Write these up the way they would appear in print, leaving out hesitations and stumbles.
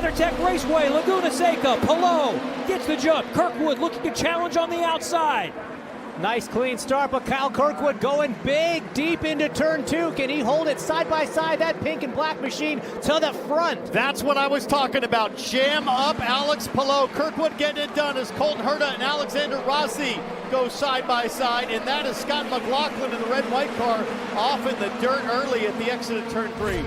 WeatherTech Raceway, Laguna Seca, Palou gets the jump. Kirkwood looking to challenge on the outside. Nice clean start, but Kyle Kirkwood going big, deep into turn 2. Can he hold it side by side, that pink and black machine to the front? That's what I was talking about. Jam up Alex Palou. Kirkwood getting it done as Colton Herta and Alexander Rossi go side by side, and that is Scott McLaughlin in the red-white car off in the dirt early at the exit of turn 3.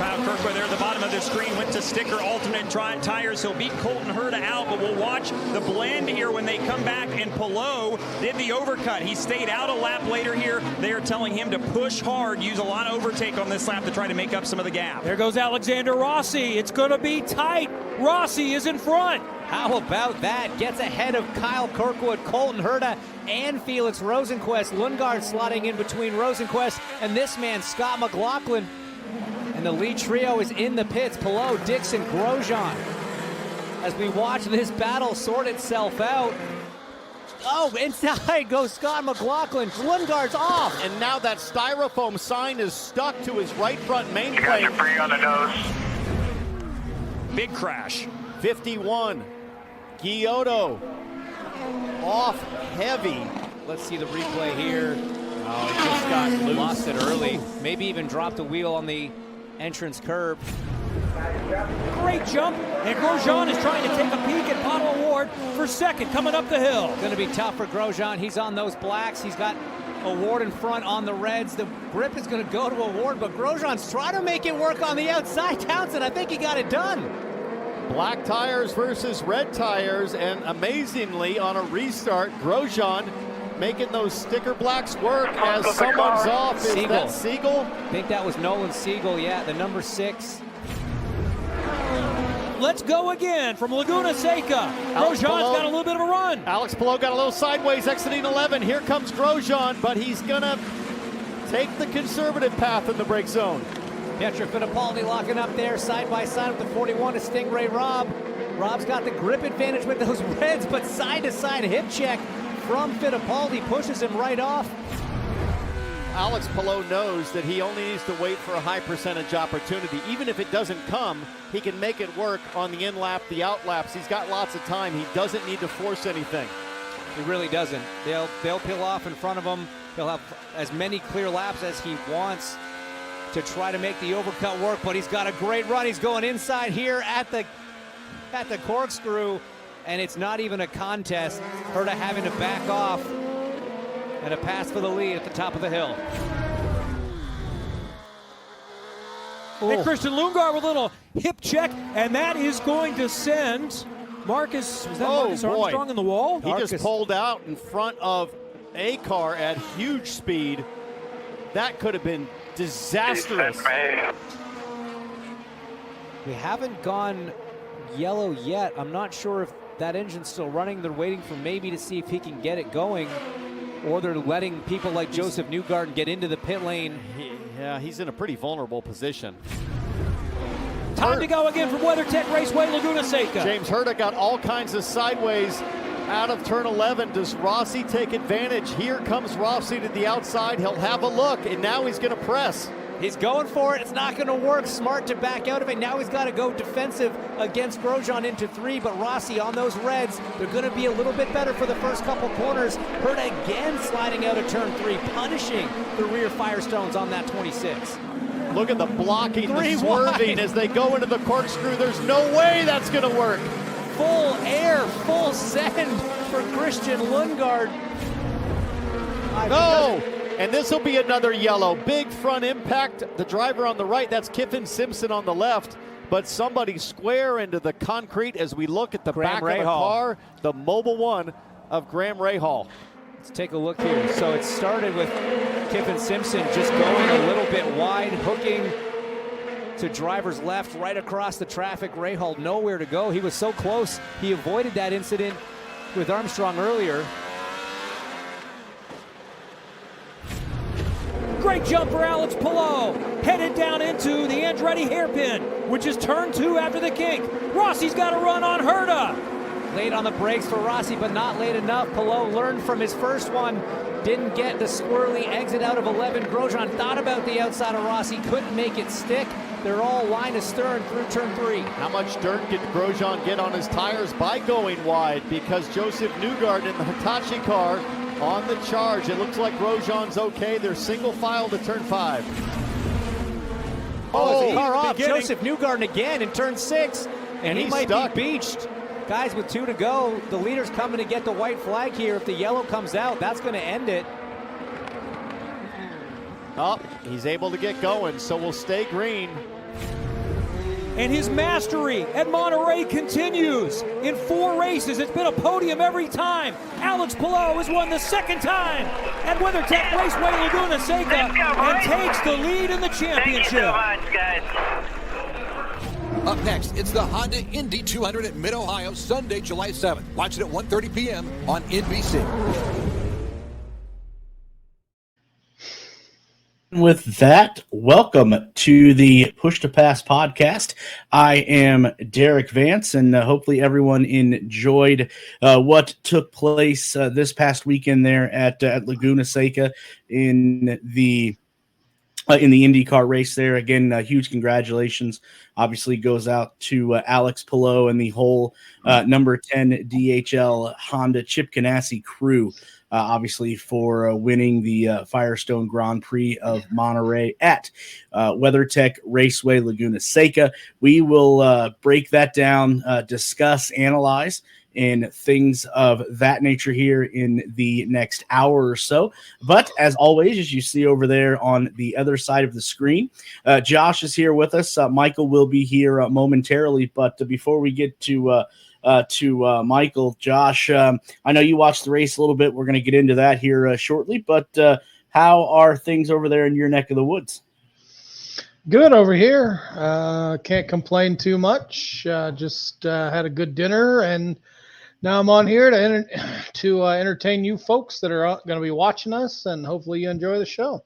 Kyle Kirkwood there at the bottom of the screen went to sticker alternate tires. He'll beat Colton Herta out, but we'll watch the blend here when they come back, and Palou did the overcut. He stayed out a lap later here. They are telling him to push hard, use a lot of overtake on this lap to try to make up some of the gap. There goes Alexander Rossi. It's going to be tight. Rossi is in front. How about that? Gets ahead of Kyle Kirkwood, Colton Herta, and Felix Rosenquist. Lundgaard slotting in between Rosenquist and this man, Scott McLaughlin. And the lead trio is in the pits. Palou, Dixon, Grosjean. As we watch this battle sort itself out. Oh, inside goes Scott McLaughlin. Lundgaard's off. And now that styrofoam sign is stuck to his right front main You guys plate. are free on the nose. Big crash. 51. Giotto off heavy. Let's see the replay here. Oh, he just got loose. Lost it early. Maybe even dropped a wheel on the entrance curb. Great jump, and Grosjean is trying to take a peek at Pato O'Ward for second coming up the hill. Going to be tough for Grosjean. He's on those blacks. He's got O'Ward in front on the reds. The grip is going to go to O'Ward, but Grosjean's trying to make it work on the outside. Townsend, I think he got it done. Black tires versus red tires, and amazingly on a restart, Grosjean making those sticker blacks work as someone's off. Is Siegel. that Siegel? I think that was Nolan Siegel, yeah, the number 6. Let's go again from Laguna Seca. Grosjean's got a little bit of a run. Alex Palou got a little sideways exiting 11. Here comes Grosjean, but he's gonna take the conservative path in the brake zone. Pietro Fittipaldi locking up there side by side with the 41 to Stingray Rob. Rob's got the grip advantage with those reds, but side to side hip check from Fittipaldi pushes him right off. Alex Palou knows that he only needs to wait for a high percentage opportunity. Even if it doesn't come, he can make it work on the in lap, the out laps. He's got lots of time. He doesn't need to force anything. He really doesn't. They'll peel off in front of him. He'll have as many clear laps as he wants to try to make the overcut work, but he's got a great run. He's going inside here at the corkscrew, and it's not even a contest. Herta having to back off, and a pass for the lead at the top of the hill. And Christian Lundgaard with a little hip check, and that is going to send Marcus, was that Marcus Armstrong in the wall? He just pulled out in front of a car at huge speed. That could have been disastrous. We haven't gone yellow yet. I'm not sure if that engine's still running. They're waiting for maybe to see if he can get it going, or they're letting people like Joseph Newgarden get into the pit lane. Yeah, he's in a pretty vulnerable position. Time to go again from WeatherTech Raceway, Laguna Seca. James Herta got all kinds of sideways out of turn 11. Does Rossi take advantage? Here comes Rossi to the outside. He'll have a look, and now he's going to press. He's going for it. It's not going to work. Smart to back out of it. Now he's got to go defensive against Grosjean into 3, but Rossi on those reds, they're going to be a little bit better for the first couple corners. Herta again sliding out of turn 3, punishing the rear Firestones on that 26. Look at the blocking, the wide. swerving as they go into the corkscrew. There's no way that's going to work. Full air, full send for Christian Lundgaard. No! And this will be another yellow. Big front impact. The driver on the right, that's Kiffin Simpson on the left. But somebody square into the concrete as we look at the back of the car. The Mobile One of Graham Rahal. Let's take a look here. So it started with Kiffin Simpson just going a little bit wide, hooking to driver's left, right across the traffic. Rahal nowhere to go. He was so close. He avoided that incident with Armstrong earlier. Great jump for Alex Palou. Headed down into the Andretti hairpin, which is turn 2 after the kink. Rossi's got a run on Herta. Late on the brakes for Rossi, but not late enough. Palou learned from his first one. Didn't get the squirrely exit out of 11. Grosjean thought about the outside of Rossi, couldn't make it stick. They're all line astern through turn 3. How much dirt did Grosjean get on his tires by going wide? Because Joseph Newgarden in the Hitachi car on the charge. It looks like Grosjean's okay. They're single file to turn 5. Oh, car off. Joseph Newgarden again in turn 6. And he might stuck. be beached. Guys, with 2 to go, the leader's coming to get the white flag here. If the yellow comes out, that's going to end it. Oh, he's able to get going, so we'll stay green. And his mastery at Monterey continues. In 4 races, it's been a podium every time. Alex Palou has won the 2nd time at WeatherTech Raceway Laguna Seca and takes the lead in the championship. Thank you so much, guys. Up next, it's the Honda Indy 200 at Mid-Ohio, Sunday, July 7th. Watch it at 1:30 p.m. on NBC. With that, welcome to the Push to Pass podcast. I am Derik Vance, and hopefully everyone enjoyed what took place this past weekend there at Laguna Seca in the IndyCar race there. Again, huge congratulations obviously goes out to Alex Palou and the whole number 10 DHL Honda Chip Ganassi crew, obviously for winning the Firestone Grand Prix of Monterey at WeatherTech Raceway Laguna Seca. We will break that down, discuss, analyze, and things of that nature here in the next hour or so. But as always, as you see over there on the other side of the screen, Josh is here with us. Michael will be here momentarily. But before we get to Michael, Josh, I know you watched the race a little bit. We're going to get into that here shortly. But how are things over there in your neck of the woods? Good over here. Can't complain too much. Just had a good dinner, and now I'm on here to entertain you folks that are going to be watching us, and hopefully you enjoy the show.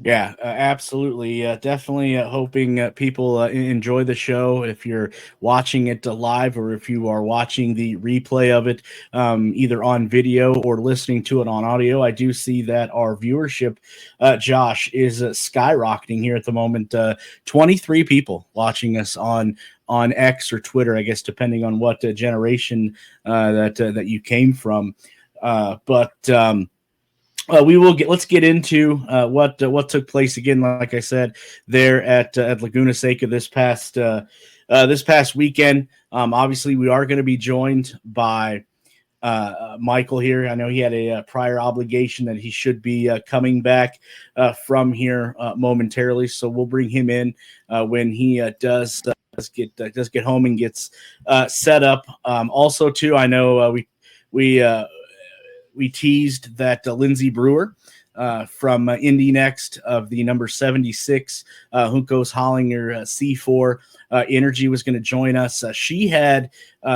Yeah, absolutely. Definitely hoping people enjoy the show. If you're watching it live or if you are watching the replay of it, either on video or listening to it on audio, I do see that our viewership, Josh, is skyrocketing here at the moment. 23 people watching us on X or Twitter, I guess, depending on what generation that you came from. Let's get into what took place again. Like I said, there at Laguna Seca this past weekend. Obviously, we are going to be joined by Michael here. I know he had a prior obligation that he should be coming back from here momentarily, so we'll bring him in when he does get home and gets set up. Also, too, I know we teased that Lindsay Brewer from Indy Next of the number 76 Juncos Hollinger C4 Energy was going to join us. She had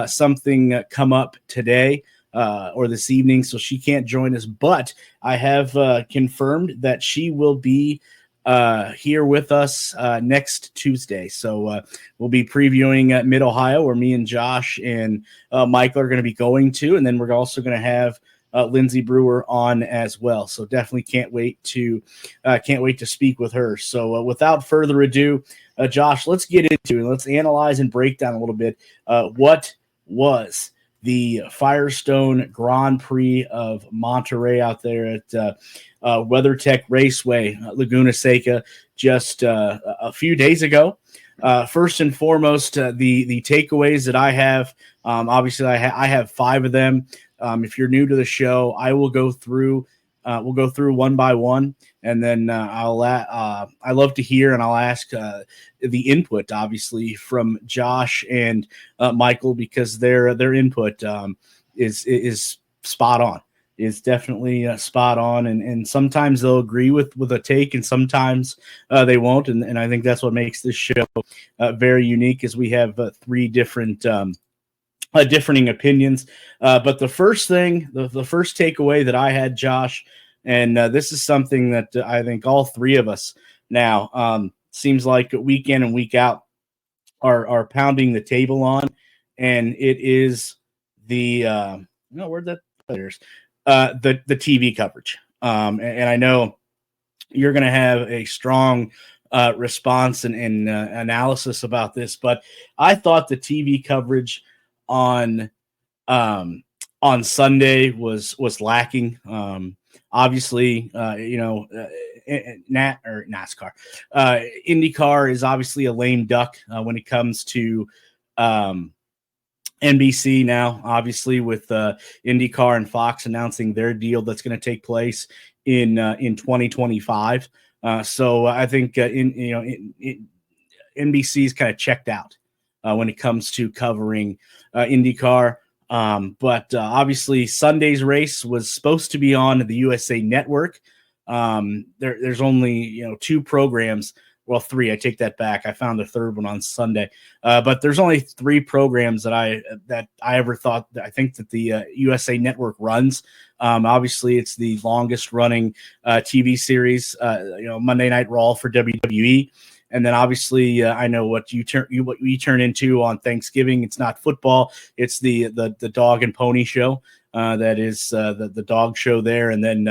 something come up today or this evening, so she can't join us. But I have confirmed that she will be here with us next Tuesday. So we'll be previewing Mid-Ohio, where me and Josh and Michael are going to be going to, and then we're also going to have Lindsay Brewer on as well. So definitely can't wait to speak with her. So without further ado, Josh, let's get into it. Let's analyze and break down a little bit what was the Firestone Grand Prix of Monterey out there at WeatherTech Raceway, Laguna Seca, just a few days ago. First and foremost, the takeaways that I have, obviously I have 5 of them. If you're new to the show, I will go through. We'll go through one by one, and then I love to hear and I'll ask the input, obviously, from Josh and Michael, because their input is spot on. It's definitely spot on, and sometimes they'll agree with a take, and sometimes they won't, and I think that's what makes this show very unique, is we have 3 different differing opinions. But the first thing, the first takeaway that I had, Josh, and this is something that I think all 3 of us now seems like week in and week out are pounding the table on, and it is the where'd that the TV coverage. And I know you're going to have a strong response and analysis about this, but I thought the TV coverage on Sunday was lacking. Obviously, NASCAR, IndyCar is obviously a lame duck when it comes to NBC now, obviously with IndyCar and Fox announcing their deal that's going to take place in 2025. So I think NBC is kind of checked out when it comes to covering IndyCar. But obviously Sunday's race was supposed to be on the USA Network. There's only 2 programs. Well, 3. I take that back. I found a third one on Sunday, but there's only 3 programs that I ever thought. I think that the USA Network runs. Obviously, it's the longest running TV series. Monday Night Raw for WWE, and then obviously I know what we turn into on Thanksgiving. It's not football. It's the dog and pony show. That is the dog show there, and then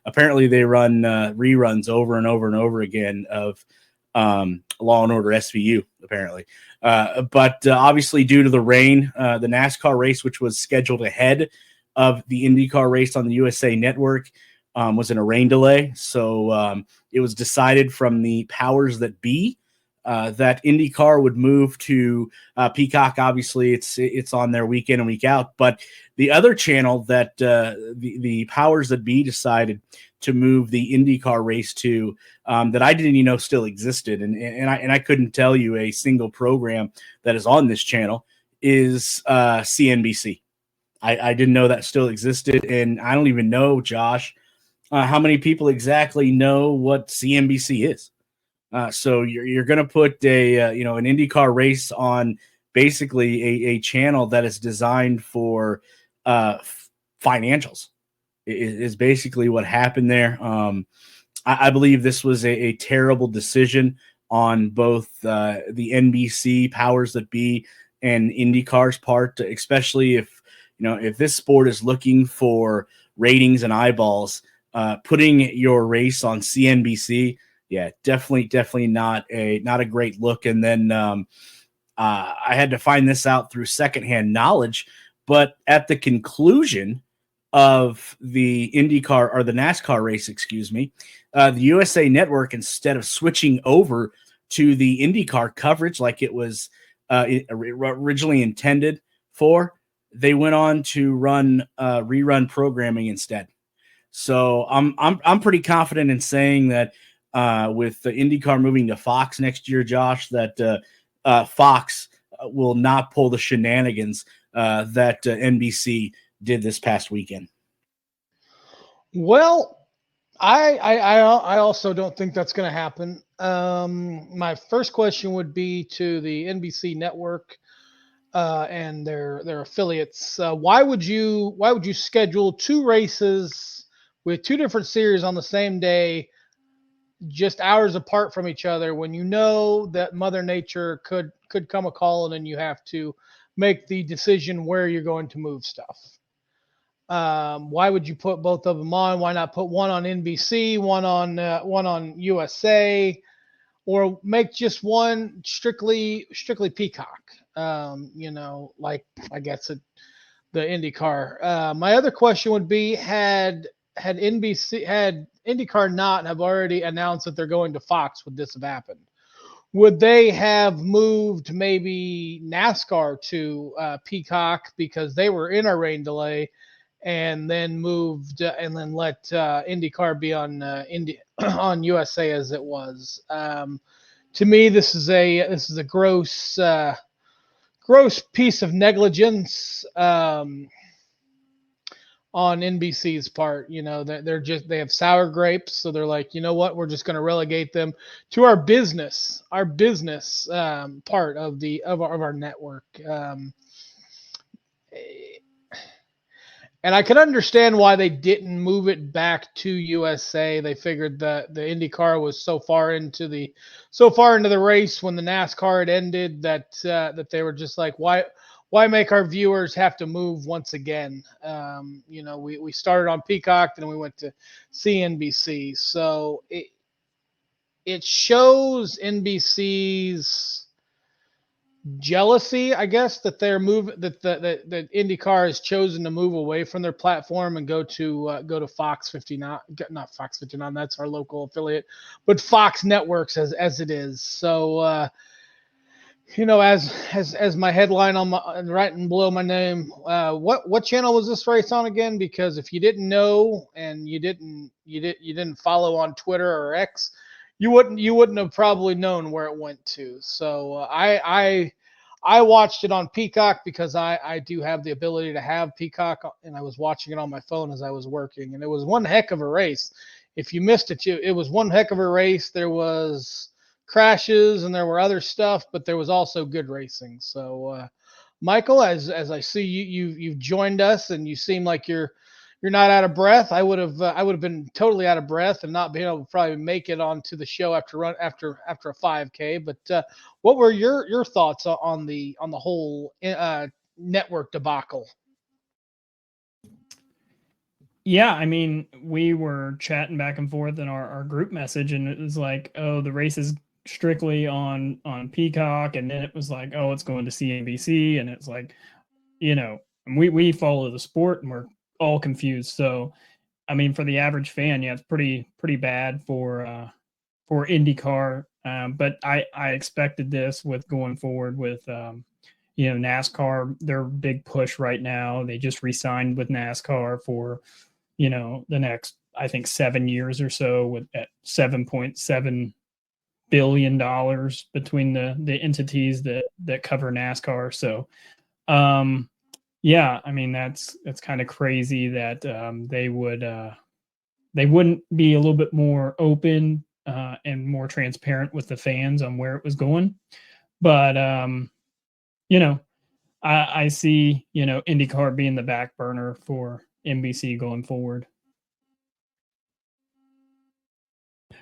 apparently they run reruns over and over and over again of Law and Order SVU, apparently. But obviously, due to the rain, the NASCAR race, which was scheduled ahead of the IndyCar race on the USA Network, was in a rain delay. So it was decided from the powers that be that IndyCar would move to Peacock. Obviously, it's on there week in and week out. But the other channel that the powers that be decided to move the IndyCar race to, that I didn't even know still existed, and I couldn't tell you a single program that is on this channel, is CNBC. I didn't know that still existed, and I don't even know, Josh, how many people exactly know what CNBC is. So you're going to put an IndyCar race on basically a channel that is designed for financials. Is basically what happened there. I believe this was a terrible decision on both the NBC powers that be and IndyCar's part, especially if this sport is looking for ratings and eyeballs. Putting your race on CNBC, yeah, definitely not a great look. And then I had to find this out through secondhand knowledge, but at the conclusion of the IndyCar or the NASCAR race, the USA Network, instead of switching over to the IndyCar coverage like it was originally intended for, they went on to run rerun programming instead. So I'm pretty confident in saying that with the IndyCar moving to Fox next year, Josh, that Fox will not pull the shenanigans that NBC did this past weekend. Well, I also don't think that's going to happen. My first question would be to the NBC network and their affiliates. Why would you schedule 2 races with 2 different series on the same day, just hours apart from each other, when you know that Mother Nature could come a calling and you have to make the decision where you're going to move stuff? Why would you put both of them on? Why not put one on NBC, one on USA, or make just one strictly Peacock? Like I guess the IndyCar. My other question would be, had IndyCar not have already announced that they're going to Fox, would this have happened? Would they have moved maybe NASCAR to Peacock because they were in a rain delay, and then moved and then let IndyCar be on on USA as it was? To me, this is a gross piece of negligence on NBC's part. They have sour grapes, so they're like, you know what, we're just going to relegate them to our business part of our network. And I can understand why they didn't move it back to USA. They figured that the IndyCar was so far into the race when the NASCAR had ended that they were just like, why why make our viewers have to move once again? We started on Peacock, then we went to CNBC. So it shows NBC's jealousy, I guess, that they're that IndyCar has chosen to move away from their platform and go to Fox 59, not Fox 59, that's our local affiliate, but Fox Networks as it is. So as my headline on my right and below my name, what channel was this race on again? Because if you didn't know and you didn't follow on Twitter or X, you wouldn't have probably known where it went to. So I watched it on Peacock because I do have the ability to have Peacock, and I was watching it on my phone as I was working, and it was one heck of a race. If you missed it, it was one heck of a race. There was crashes and there were other stuff, but there was also good racing. So Michael, as I see you've joined us, and you seem like you're not out of breath. I would have been totally out of breath and not being able to probably make it onto the show after a 5K. But what were your thoughts on the whole network debacle? Yeah, I mean, we were chatting back and forth in our group message, and it was like, oh, the race is strictly on Peacock, and then it was like, oh, it's going to CNBC, and it's like, we follow the sport and we're all confused. So I mean, for the average fan, yeah, it's pretty bad for IndyCar. But I expected this with going forward with NASCAR, their big push right now. They just re-signed with NASCAR for the next, I think, 7 years or so, at $7.7 billion between the entities that cover NASCAR. So yeah, I mean, that's kind of crazy that they wouldn't be a little bit more open and more transparent with the fans on where it was going. But I see IndyCar being the back burner for NBC going forward.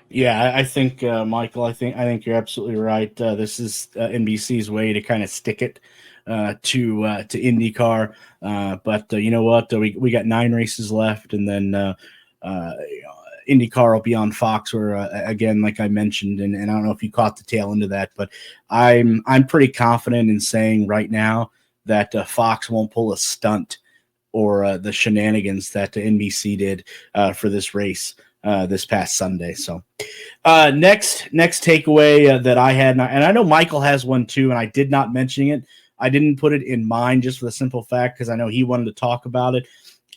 Yeah, I think Michael, I think you're absolutely right. This is NBC's way to kind of stick it to IndyCar. But you know what? We got 9 races left, and then IndyCar will be on Fox, where again, like I mentioned, and I don't know if you caught the tail end of that, but I'm pretty confident in saying right now that Fox won't pull a stunt or the shenanigans that NBC did for this race this past Sunday. So next takeaway that I had, and I know Michael has one too, and I did not mention it. I didn't put it in mine just for the simple fact because I know he wanted to talk about it.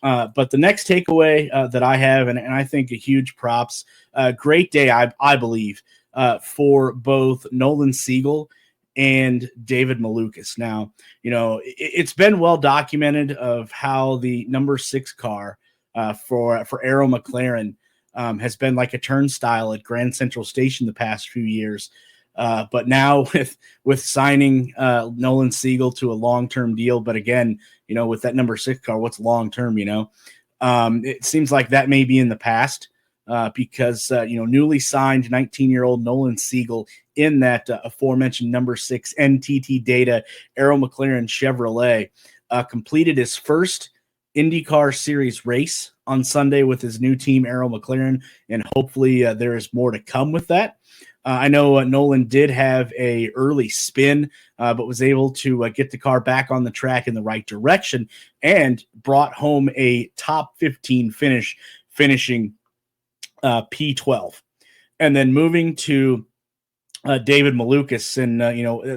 But the next takeaway that I have, and I think a huge props, great day, I believe, for both Nolan Siegel and David Malukas. Now, it's been well documented of how the number 6 car for Arrow McLaren has been like a turnstile at Grand Central Station the past few years. But now with signing Nolan Siegel to a long-term deal, but again, with that number 6 car, what's long-term, it seems like that may be in the past because, newly signed 19-year-old Nolan Siegel in that aforementioned number 6 NTT Data Arrow McLaren Chevrolet completed his first IndyCar Series race on Sunday with his new team, Arrow McLaren, and hopefully there is more to come with that. I know Nolan did have a early spin, but was able to get the car back on the track in the right direction and brought home a top 15 finish, finishing P12. And then moving to David Malukas, and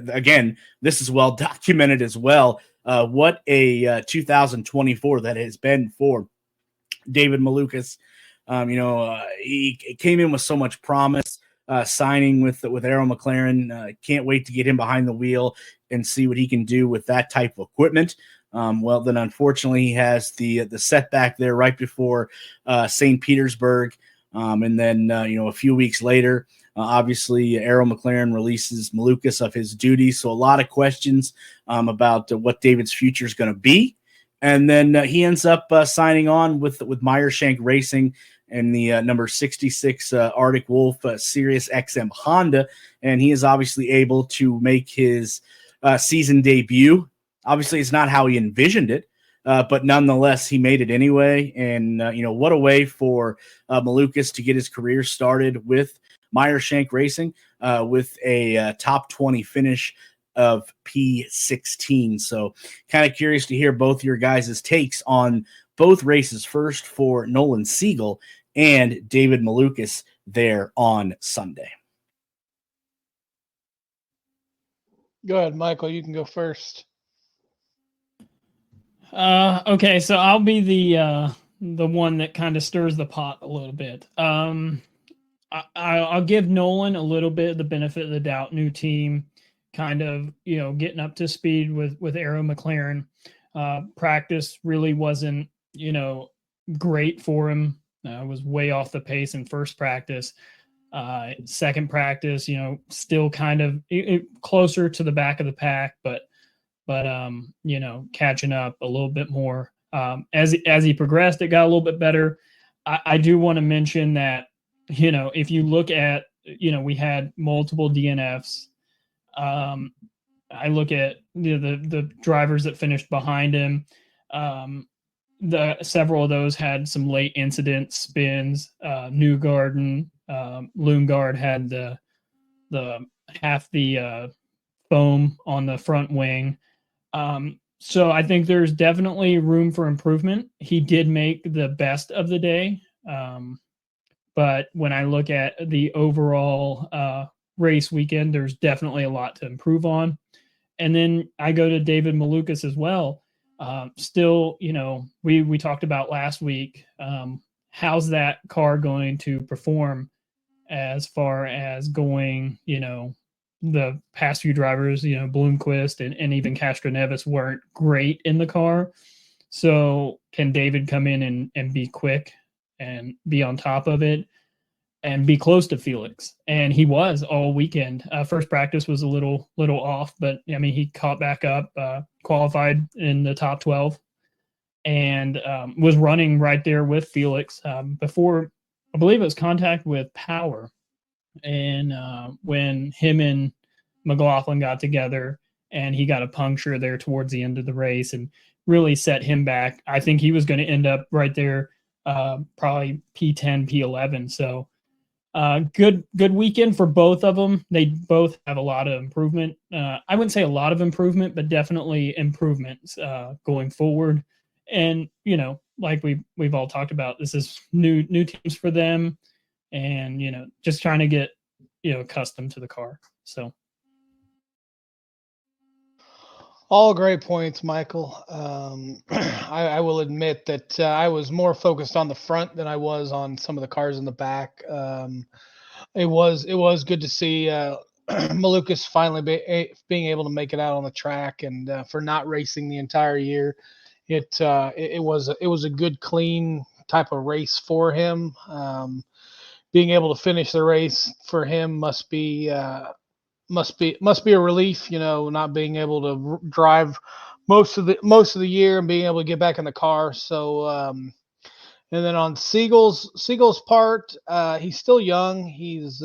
again, this is well documented as well. What a 2024 that has been for David Malukas. He came in with so much promise. Signing with Arrow McLaren, can't wait to get him behind the wheel and see what he can do with that type of equipment. Well, then unfortunately he has the setback there right before St. Petersburg, and then a few weeks later, obviously Arrow McLaren releases Malukas of his duties. So a lot of questions about what David's future is going to be, and then he ends up signing on with Meyershank Racing and the number 66 Arctic Wolf Sirius XM Honda, and he is obviously able to make his season debut Obviously, it's not how he envisioned it, but nonetheless, he made it anyway. And, what a way for Malukas to get his career started with Meyershank Racing with a top 20 finish of P16. So kind of curious to hear both your guys' takes on both races. First for Nolan Siegel and David Malukas there on Sunday. Go ahead, Michael. You can go first. Okay, so I'll be the one that kind of stirs the pot a little bit. I'll give Nolan a little bit the benefit of the doubt. New team, kind of getting up to speed with Arrow McLaren. Practice really wasn't great for him. Was way off the pace in first practice. Second practice, still kind of closer to the back of the pack, but catching up a little bit more. As he progressed, it got a little bit better. I do want to mention that, if you look at, we had multiple DNFs. I look at the drivers that finished behind him. Several of those had some late incident spins. Newgarden, Lundgaard had the half the foam on the front wing. So I think there's definitely room for improvement. He did make the best of the day. But when I look at the overall race weekend, there's definitely a lot to improve on. And then I go to David Malukas as well. Still, we talked about last week, how's that car going to perform as far as going, the past few drivers, Bloomquist and even Castro Neves weren't great in the car. So can David come in and be quick and be on top of it and be close to Felix? And he was all weekend. First practice was a little off, but he caught back up, qualified in the top 12 and was running right there with Felix before, I believe it was contact with Power. And when him and McLaughlin got together and he got a puncture there towards the end of the race and really set him back, I think he was going to end up right there, probably P10, P11. So good weekend for both of them. They both have a lot of improvement. I wouldn't say a lot of improvement, but definitely improvements going forward. And, like we've all talked about, this is new teams for them. And, just trying to get, accustomed to the car. So. All great points, Michael. I will admit that I was more focused on the front than I was on some of the cars in the back. It was good to see Malukas finally being able to make it out on the track, and for not racing the entire year. It was a good, clean type of race for him. Being able to finish the race for him must be a relief, not being able to drive most of the year and being able to get back in the car. So, and then on Siegel's part, he's still young. He's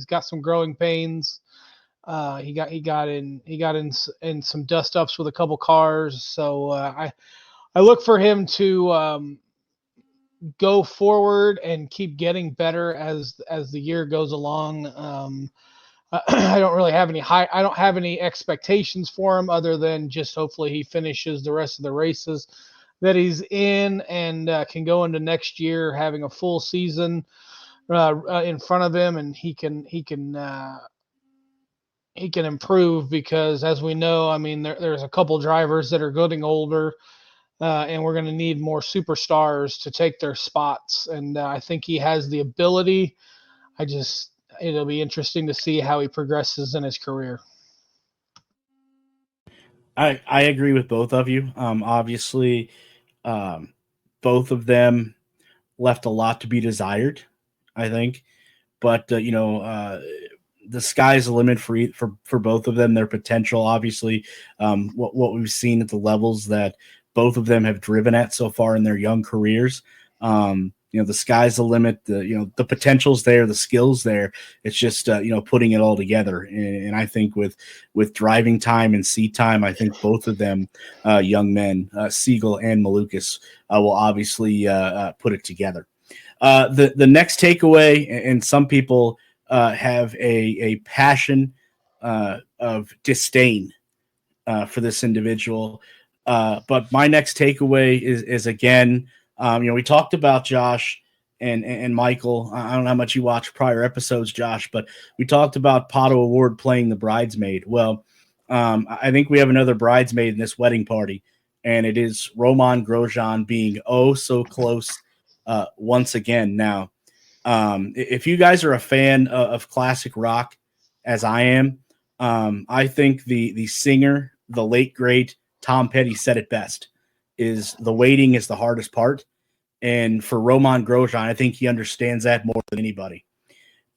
got some growing pains. He got in some dust ups with a couple cars. So I look for him to go forward and keep getting better as the year goes along. I don't really have any expectations for him other than just hopefully he finishes the rest of the races that he's in and can go into next year having a full season in front of him, and he can improve, because as we know, there's a couple drivers that are getting older. And we're going to need more superstars to take their spots. And I think he has the ability. It'll be interesting to see how he progresses in his career. I agree with both of you. Obviously, both of them left a lot to be desired, I think. But, the sky's the limit for both of them, their potential. Obviously, what we've seen at the levels that both of them have driven at so far in their young careers. the sky's the limit. The potential's there, the skills there. It's just putting it all together. And I think with driving time and seat time, I think both of them young men, Siegel and Malukas, will obviously put it together. The next takeaway, and some people have a passion of disdain for this individual. But my next takeaway is again, we talked about Josh and Michael. I don't know how much you watched prior episodes, Josh, but we talked about Pato Award playing the bridesmaid. Well, I think we have another bridesmaid in this wedding party, and it is Romain Grosjean being so close once again. Now, if you guys are a fan of classic rock, as I am, I think the singer, the late great Tom Petty, said it best: is the waiting is the hardest part. And for Romain Grosjean, I think he understands that more than anybody.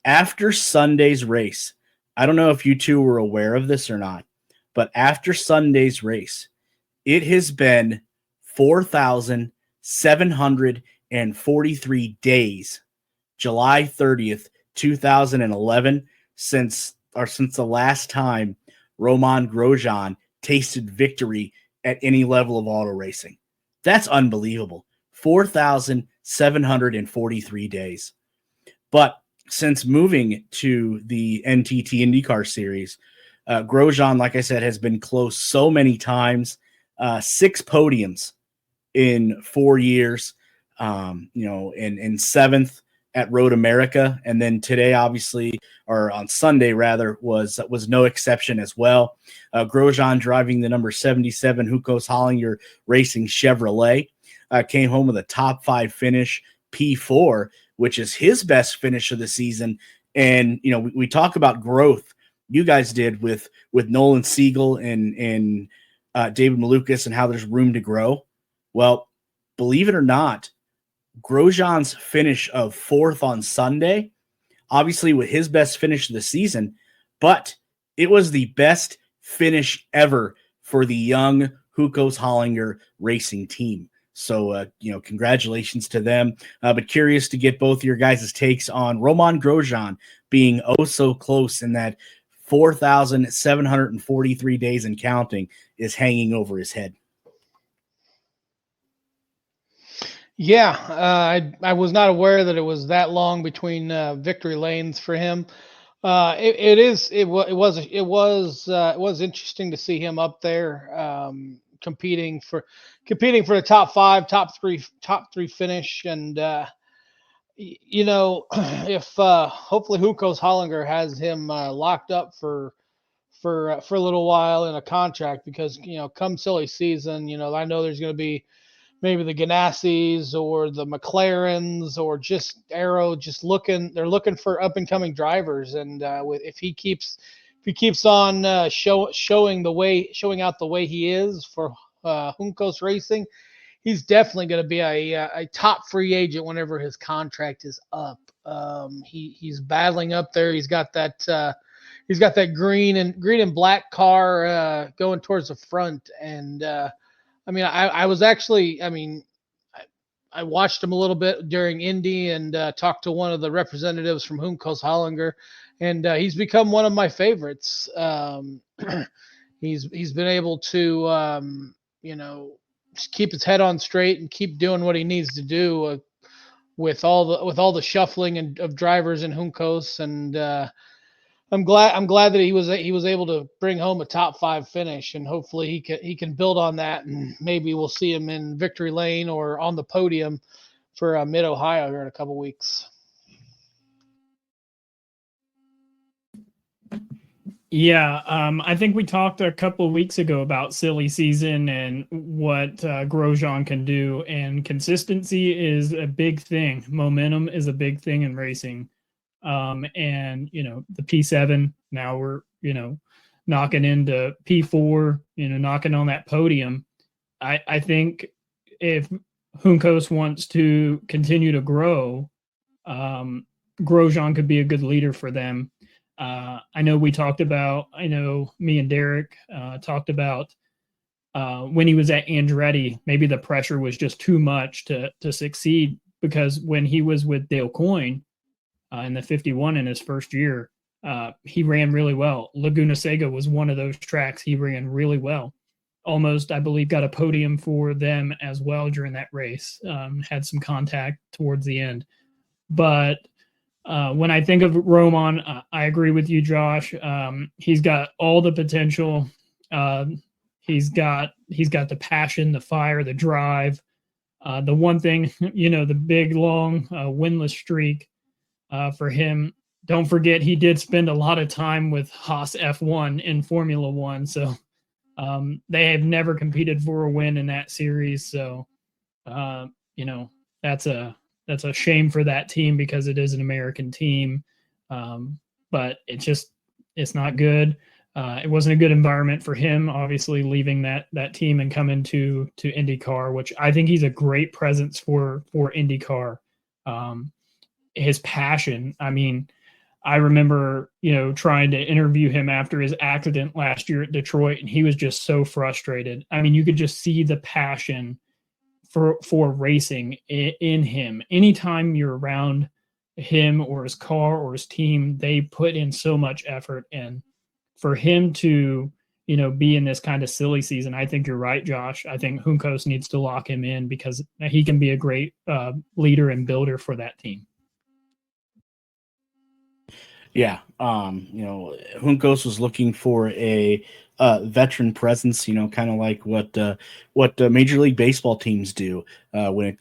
After Sunday's race, I don't know if you two were aware of this or not, but after Sunday's race, it has been 4,743 days, July 30th, 2011, since the last time Romain Grosjean tasted victory at any level of auto racing. That's unbelievable. 4,743 days. But since moving to the NTT INDYCAR Series, Grosjean, like I said, has been close so many times. 6 podiums in 4 years, in 7th at Road America. And then today, obviously, or on Sunday rather, was no exception as well. Grosjean driving the number 77 Hunkos Hollinger Racing Chevrolet. Came home with a top 5 finish, P4, which is his best finish of the season. And, we talk about growth. You guys did with Nolan Siegel and David Malukas and how there's room to grow. Well, believe it or not, Grosjean's finish of 4th on Sunday, obviously with his best finish of the season, but it was the best finish ever for the young Hunkos Hollinger Racing team. So, congratulations to them. But curious to get both your guys' takes on Romain Grosjean being so close, and that 4,743 days and counting is hanging over his head. Yeah, I was not aware that it was that long between victory lanes for him. It was interesting to see him up there competing for the top 5, top three finish. And if hopefully Hunkos Hollinger has him locked up for a little while in a contract, because come silly season, I know there's going to be maybe the Ganassis or the McLarens or just Arrow they're looking for up and coming drivers. And if he keeps on showing out the way he is for Hunkos Racing, he's definitely going to be a top free agent whenever his contract is up. He's battling up there. He's got that green and black car going towards the front. And I watched him a little bit during Indy and talked to one of the representatives from Hunkos Hollinger, and he's become one of my favorites. He's been able to just keep his head on straight and keep doing what he needs to do with all the shuffling of drivers in Hunkos. And I'm glad that he was able to bring home a top 5 finish, and hopefully he can build on that, and maybe we'll see him in victory lane or on the podium for Mid Ohio here in a couple weeks. Yeah, I think we talked a couple of weeks ago about silly season and what Grosjean can do, and consistency is a big thing. Momentum is a big thing in racing. And the P7, now we're knocking into P4, knocking on that podium. I think if Hunkos wants to continue to grow, Grosjean could be a good leader for them. I know me and Derik talked about when he was at Andretti, maybe the pressure was just too much to succeed because when he was with Dale Coyne in the 51 in his first year, he ran really well. Laguna Seca was one of those tracks he ran really well. Almost, I believe, got a podium for them as well during that race. Had some contact towards the end. But when I think of Roman, I agree with you, Josh. He's got all the potential. He's got the passion, the fire, the drive. The one thing, the big, long winless streak for him. Don't forget, he did spend a lot of time with Haas F1 in Formula One. So they have never competed for a win in that series. So, that's a shame for that team because it is an American team. But it's not good. It wasn't a good environment for him, obviously leaving that team and coming to IndyCar, which I think he's a great presence for IndyCar. His passion. I mean, I remember, trying to interview him after his accident last year at Detroit, and he was just so frustrated. I mean, you could just see the passion for racing in him. Anytime you're around him or his car or his team, they put in so much effort. And for him to, be in this kind of silly season, I think you're right, Josh. I think Juncos needs to lock him in because he can be a great leader and builder for that team. Yeah, Juncos was looking for a veteran presence, kind of like what Major League Baseball teams do when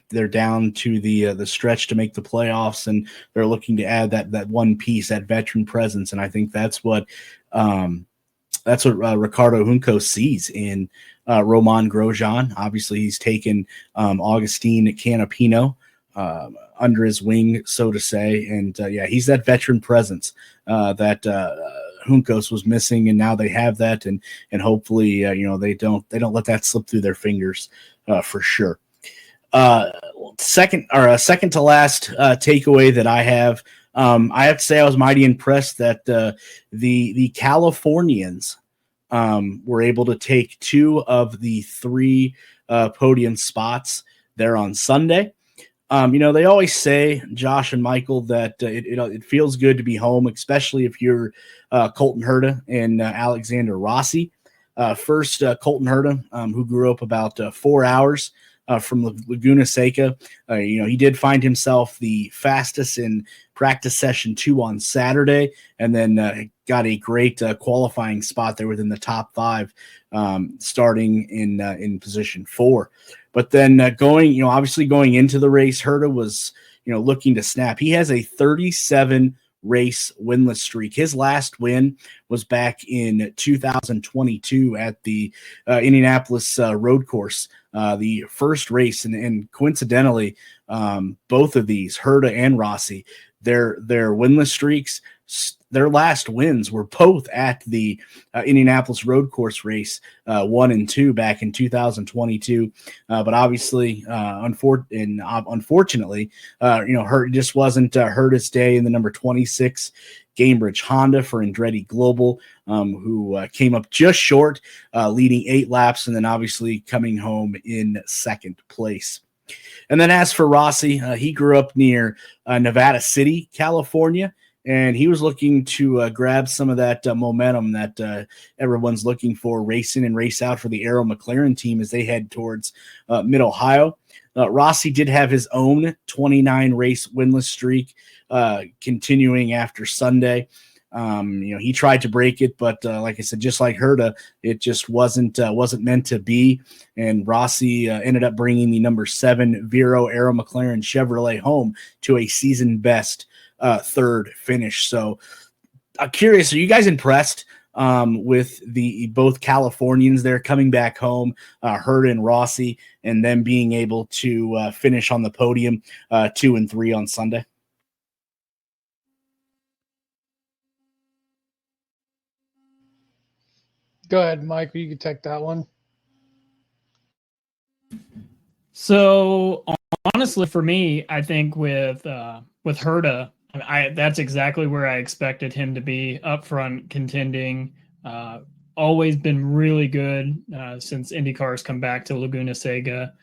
they're down to the stretch to make the playoffs, and they're looking to add that one piece, that veteran presence, and I think that's what Ricardo Juncos sees in Roman Grosjean. Obviously, he's taken Augustine Canapino under his wing, so to say. And he's that veteran presence that Juncos was missing, and now they have that, and hopefully they don't let that slip through their fingers for sure. Second to last takeaway that I have to say I was mighty impressed that the Californians were able to take 2 of the 3 podium spots there on Sunday. They always say, Josh and Michael, that it feels good to be home, especially if you're Colton Herta and Alexander Rossi. First, Colton Herta, who grew up about 4 hours from Laguna Seca. He did find himself the fastest in practice session 2 on Saturday, and then got a great qualifying spot there within the top 5, starting in position 4. But then obviously going into the race, Herta was, looking to snap. He has a 37 race winless streak. His last win was back in 2022 at the Indianapolis road course, the first race. And coincidentally, both of these, Herta and Rossi, their winless streaks, their last wins were both at the Indianapolis road course race 1 and 2 back in 2022. But obviously, unfortunately, Herta just wasn't Herta's day in the number 26 Gamebridge Honda for Andretti Global, who came up just short, leading 8 laps, and then obviously coming home in second place. And then as for Rossi, he grew up near Nevada City, California, and he was looking to grab some of that momentum that everyone's looking for, race in and race out for the Arrow McLaren team as they head towards Mid-Ohio. Rossi did have his own 29 race winless streak continuing after Sunday. He tried to break it, but like I said, just like Herta, it just wasn't meant to be. And Rossi ended up bringing the number 7 Vero Arrow McLaren Chevrolet home to a season best third finish. So I'm curious, are you guys impressed with the both Californians there coming back home, Herta and Rossi, and them being able to finish on the podium 2 and 3 on Sunday? Go ahead, Mike. You can take that one. So honestly, for me, I think with Herta, that's exactly where I expected him to be, up front, contending. Always been really good since IndyCar's come back to Laguna Seca.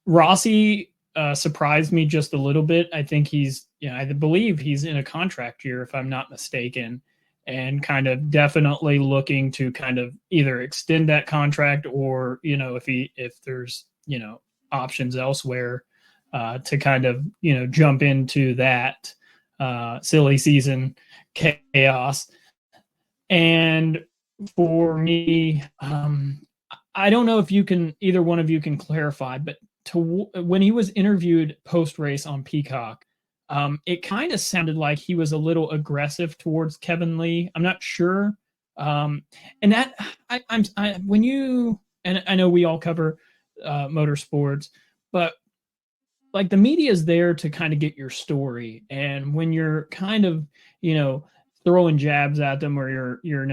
Rossi surprised me just a little bit. I think I believe he's in a contract year, if I'm not mistaken, and kind of definitely looking to kind of either extend that contract or, if there's, options elsewhere to kind of, jump into that silly season chaos. And for me, I don't know if either one of you can clarify, but when he was interviewed post race on Peacock, it kind of sounded like he was a little aggressive towards Kevin Lee. I'm not sure, and that when you and I know we all cover motorsports, but like the media is there to kind of get your story, and when you're kind of throwing jabs at them, or you're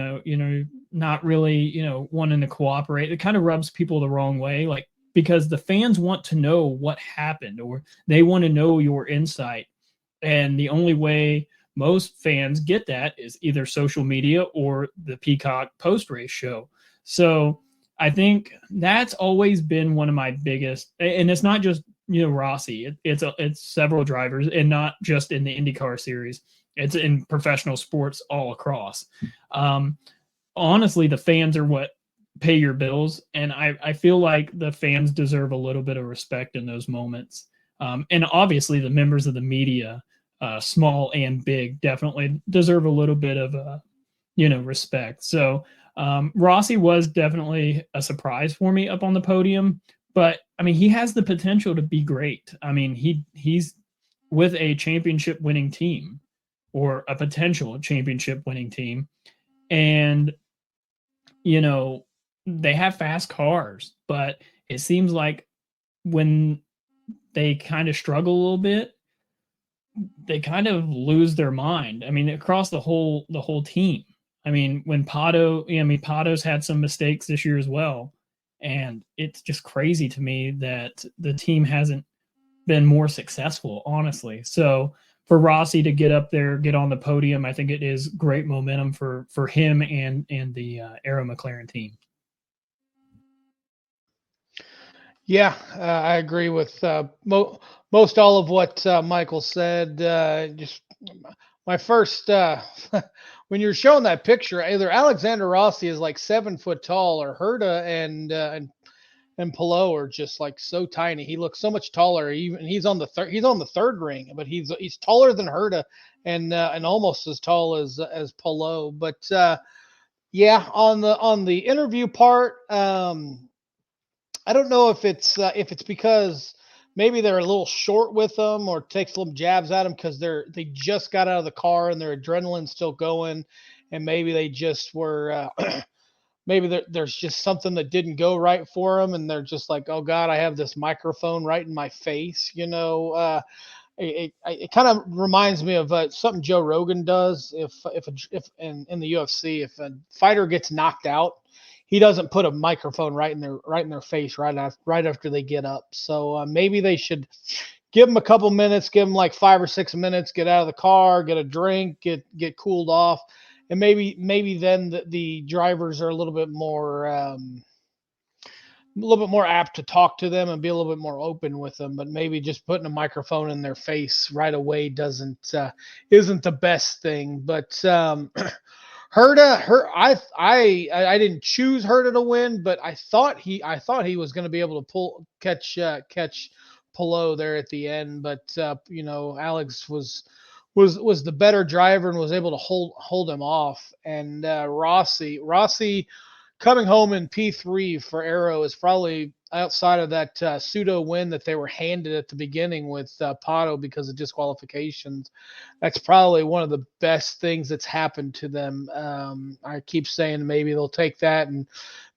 not really wanting to cooperate, it kind of rubs people the wrong way, like, because the fans want to know what happened, or they want to know your insight. And the only way most fans get that is either social media or the Peacock post-race show. So I think that's always been one of my biggest, and it's not just, Rossi, it's several drivers, and not just in the IndyCar series. It's in professional sports all across. Honestly, the fans are what pay your bills. And I feel like the fans deserve a little bit of respect in those moments. And obviously the members of the media, small and big, definitely deserve a little bit of, respect. So Rossi was definitely a surprise for me up on the podium, but I mean, he has the potential to be great. I mean, he's with a championship winning team, or a potential championship winning team. And, they have fast cars, but it seems like when they kind of struggle a little bit, they kind of lose their mind. I mean, across the whole team. I mean, when Pato's had some mistakes this year as well. And it's just crazy to me that the team hasn't been more successful, honestly. So for Rossi to get up there, get on the podium, I think it is great momentum for him and the Arrow McLaren team. Yeah, I agree with most all of what Michael said. Just my first, when you're showing that picture, either Alexander Rossi is like 7 foot tall, or Herta and Palou are just like so tiny. He looks so much taller. Even he's on the third ring, but he's taller than Herta, and almost as tall as Palou. But yeah, on the interview part, I don't know if it's because maybe they're a little short with them, or take some jabs at them because they just got out of the car and their adrenaline's still going, and maybe they just were maybe there's just something that didn't go right for them, and they're just like, oh God, I have this microphone right in my face. It kind of reminds me of something Joe Rogan does. If in the UFC, if a fighter gets knocked out, he doesn't put a microphone right in their face right after they get up. So maybe they should give them a couple minutes, give them like 5 or 6 minutes, get out of the car, get a drink, get cooled off, and maybe then the drivers are a little bit more apt to talk to them and be a little bit more open with them. But maybe just putting a microphone in their face right away isn't the best thing. But Herta, I didn't choose Herta to win, but I thought he was going to be able to catch Palou there at the end. But Alex was the better driver and was able to hold him off. And Rossi coming home in P3 for Arrow is probably, outside of that pseudo win that they were handed at the beginning with Pato because of disqualifications, that's probably one of the best things that's happened to them. I keep saying maybe they'll take that and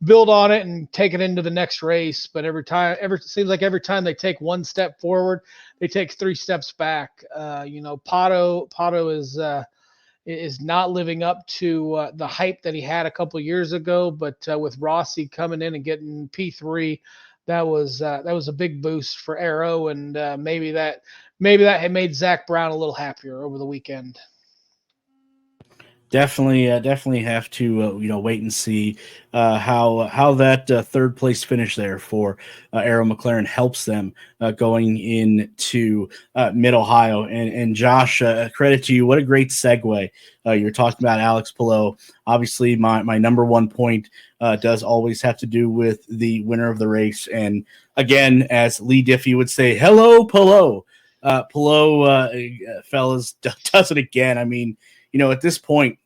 build on it and take it into the next race. But it seems like every time they take one step forward, they take 3 steps back. Pato is not living up to the hype that he had a couple of years ago, but with Rossi coming in and getting P3, that was a big boost for Arrow, and maybe that had made Zach Brown a little happier over the weekend. Definitely have to wait and see how that third place finish there for Arrow McLaren helps them going into Mid Ohio. And Josh, credit to you. What a great segue. You're talking about Alex Palou. Obviously, my number one point does always have to do with the winner of the race. And again, as Lee Diffie would say, hello, Palou. Palou, fellas, does it again. I mean, at this point,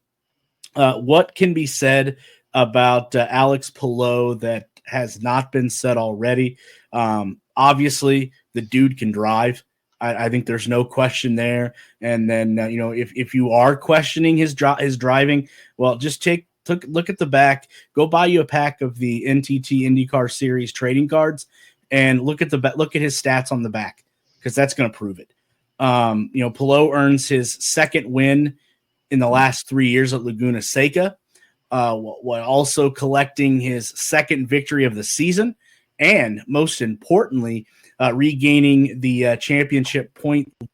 what can be said about Alex Palou that has not been said already? Obviously, the dude can drive. I think there's no question there. And then, if you are questioning his driving, well, just look at the back. Go buy you a pack of the NTT IndyCar Series trading cards and look at his stats on the back, because that's going to prove it. Palou earns his second win in the last 3 years at Laguna Seca, while also collecting his second victory of the season, and most importantly, regaining the championship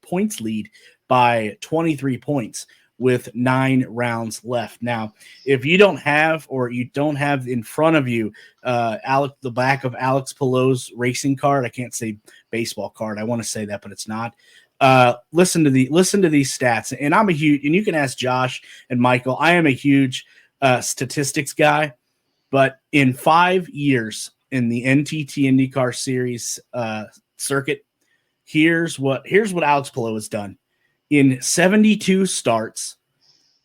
points lead by 23 points with 9 rounds left. Now, if you don't have in front of you the back of Alex Palou's racing card, I can't say baseball card, I want to say that, but it's not. Listen to these stats, and I'm a huge, and you can ask Josh and Michael. I am a huge statistics guy, but in 5 years in the NTT IndyCar Series circuit, here's what Alex Palou has done. In 72 starts,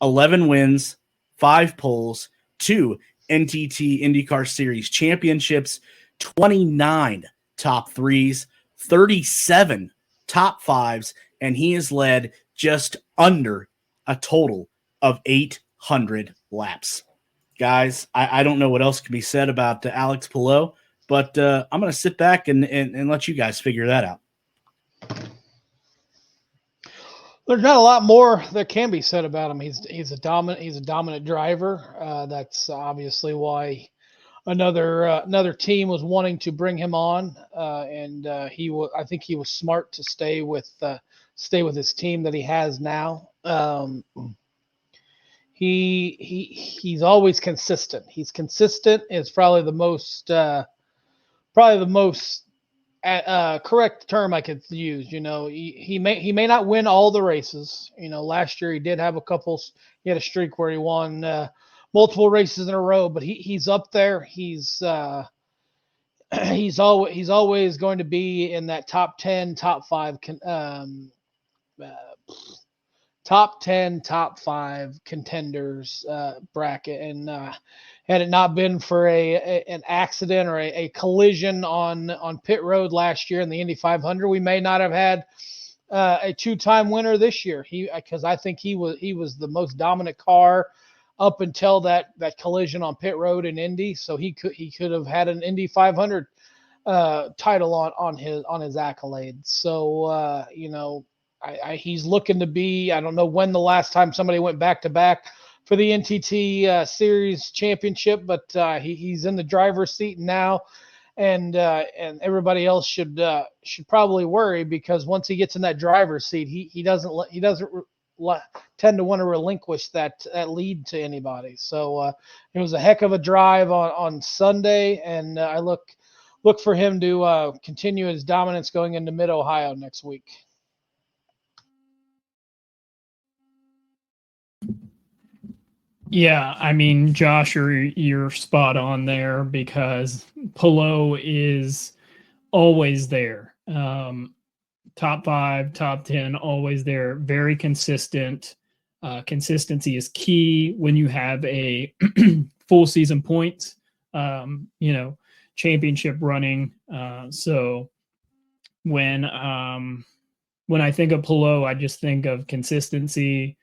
11 wins, 5 poles, 2 NTT IndyCar Series championships, 29 top 3s, 37 top 5s, and he has led just under a total of 800 laps. Guys, I don't know what else can be said about Alex Palou, but I'm going to sit back and let you guys figure that out. There's not a lot more that can be said about him. He's a dominant driver. That's obviously why another team was wanting to bring him on, and I think he was smart to stay with his team that he has now. He's always consistent. He's consistent is probably the most correct term I could use. He may not win all the races. Last year he did have he had a streak where he won multiple races in a row, but he's up there. He's always going to be in that top 10, top 5 top 10, top 5 contenders bracket. And had it not been for an accident or a collision on pit road last year in the Indy 500, we may not have had a 2-time winner this year. Because I think he was the most dominant car up until that collision on pit road in Indy. So he could have had an Indy 500 title on his accolades. So he's looking to be, I don't know when the last time somebody went back to back for the NTT Series championship, but he's in the driver's seat now, and everybody else should probably worry, because once he gets in that driver's seat, he doesn't tend to want to relinquish that lead to anybody. So it was a heck of a drive on Sunday, and I look for him to continue his dominance going into Mid Ohio next week. Yeah, I mean, Josh, you're spot on there, because Palou is always there. Top 5, top 10, always there. Very consistent. Consistency is key when you have a full season points, championship running. So when I think of Palou, I just think of consistency.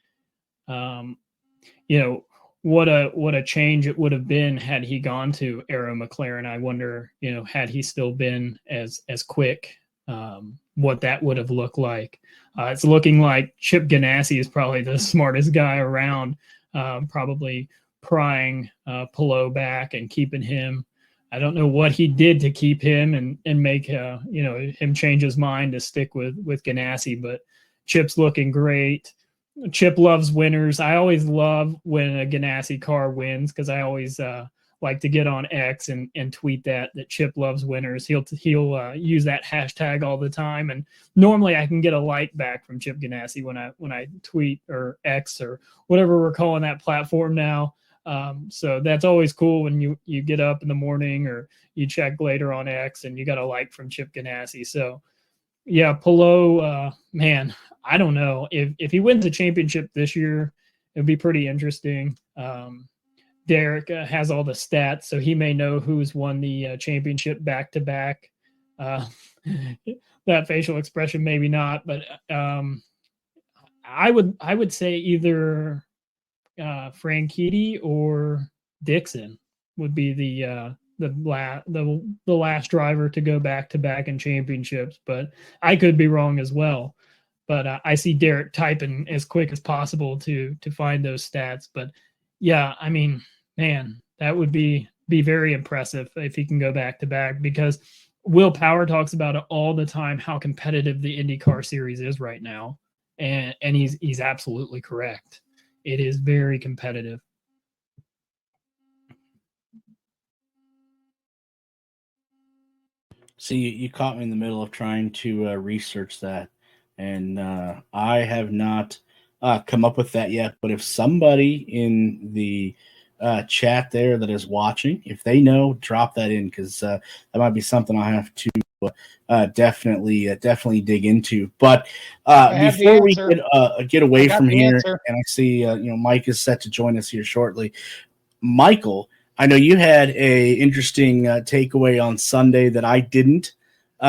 What a change it would have been had he gone to Arrow McLaren. I wonder, had he still been as quick, what that would have looked like. It's looking like Chip Ganassi is probably the smartest guy around, probably prying Palou back and keeping him. I don't know what he did to keep him and make him change his mind to stick with Ganassi, but Chip's looking great. Chip loves winners. I always love when a Ganassi car wins because I always like to get on X and tweet that Chip loves winners. He'll use that hashtag all the time, and normally I can get a like back from Chip Ganassi when I tweet or X or whatever we're calling that platform now. So that's always cool when you get up in the morning or you check later on X and you got a like from Chip Ganassi. So yeah, Palou, man, I don't know if he wins the championship this year, it'd be pretty interesting. Derik has all the stats, so he may know who's won the championship back to back. That facial expression, maybe not, but I would say either Franchitti or Dixon would be the last driver to go back to back in championships, but I could be wrong as well. But I see Derik typing as quick as possible to find those stats. But yeah, I mean, man, that would be very impressive if he can go back to back, because Will Power talks about it all the time, how competitive the IndyCar series is right now. And he's absolutely correct. It is very competitive. See, you caught me in the middle of trying to research that, and I have not come up with that yet. But if somebody in the chat there that is watching, if they know, drop that in, because that might be something I have to definitely dig into. But before we get away from here, and I see Mike is set to join us here shortly. Michael, I know you had a interesting takeaway on Sunday that I didn't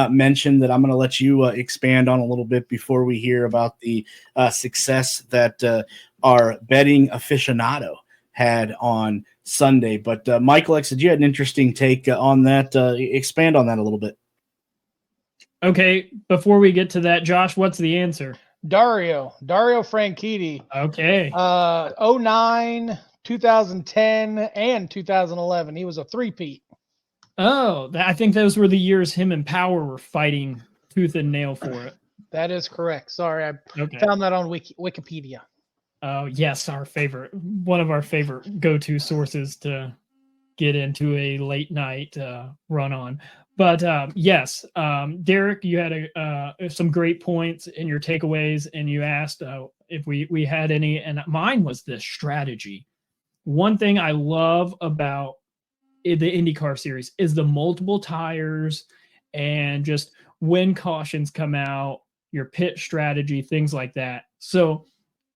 mention, that I'm going to let you expand on a little bit before we hear about the success that our betting aficionado had on Sunday. But Michael, like I said, you had an interesting take on that. Expand on that a little bit. Okay, before we get to that, Josh, what's the answer? Dario Franchitti. Okay. 09, 2010, and 2011. He was a three-peat. Oh, I think those were the years him and Power were fighting tooth and nail for it. That is correct. Sorry, I found that on Wikipedia. Oh, yes, one of our favorite go-to sources to get into a late night run on. But yes, Derik, you had some great points in your takeaways, and you asked if we had any, and mine was the strategy. One thing I love about the IndyCar series is the multiple tires, and just when cautions come out, your pit strategy, things like that. So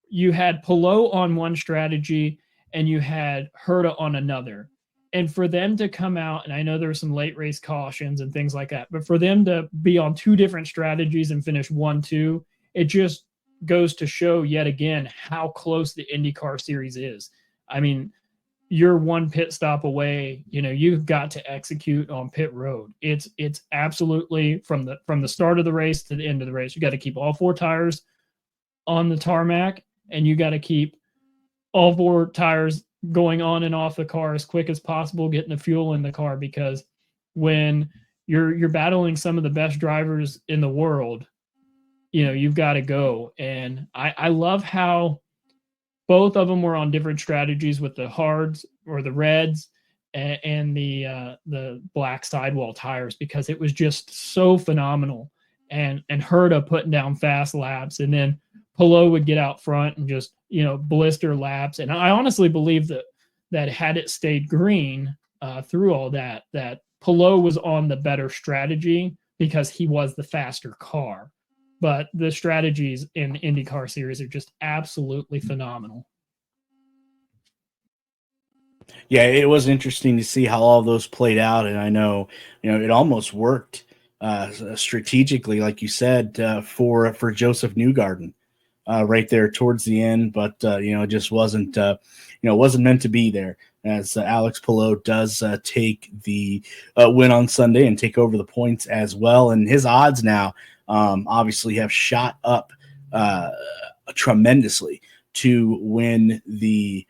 you had Palou on one strategy and you had Herta on another. And for them to come out, and I know there were some late race cautions and things like that, but for them to be on two different strategies and finish 1-2, it just goes to show yet again how close the IndyCar series is. I mean, you're one pit stop away, you've got to execute on pit road. It's absolutely from the start of the race to the end of the race. You got to keep all four tires on the tarmac, and you got to keep all four tires going on and off the car as quick as possible, getting the fuel in the car, because when you're battling some of the best drivers in the world, you've got to go. And I love how both of them were on different strategies with the hards or the reds and the black sidewall tires, because it was just so phenomenal. And Herta putting down fast laps, and then Palou would get out front and just blister laps. And I honestly believe that had it stayed green through all that Palou was on the better strategy because he was the faster car. But the strategies in the IndyCar series are just absolutely phenomenal. Yeah, it was interesting to see how all those played out, and I know it almost worked strategically, like you said, for Joseph Newgarden. Right there towards the end, but it just wasn't wasn't meant to be there, as Alex Palou does take the win on Sunday and take over the points as well, and his odds now obviously have shot up tremendously to win the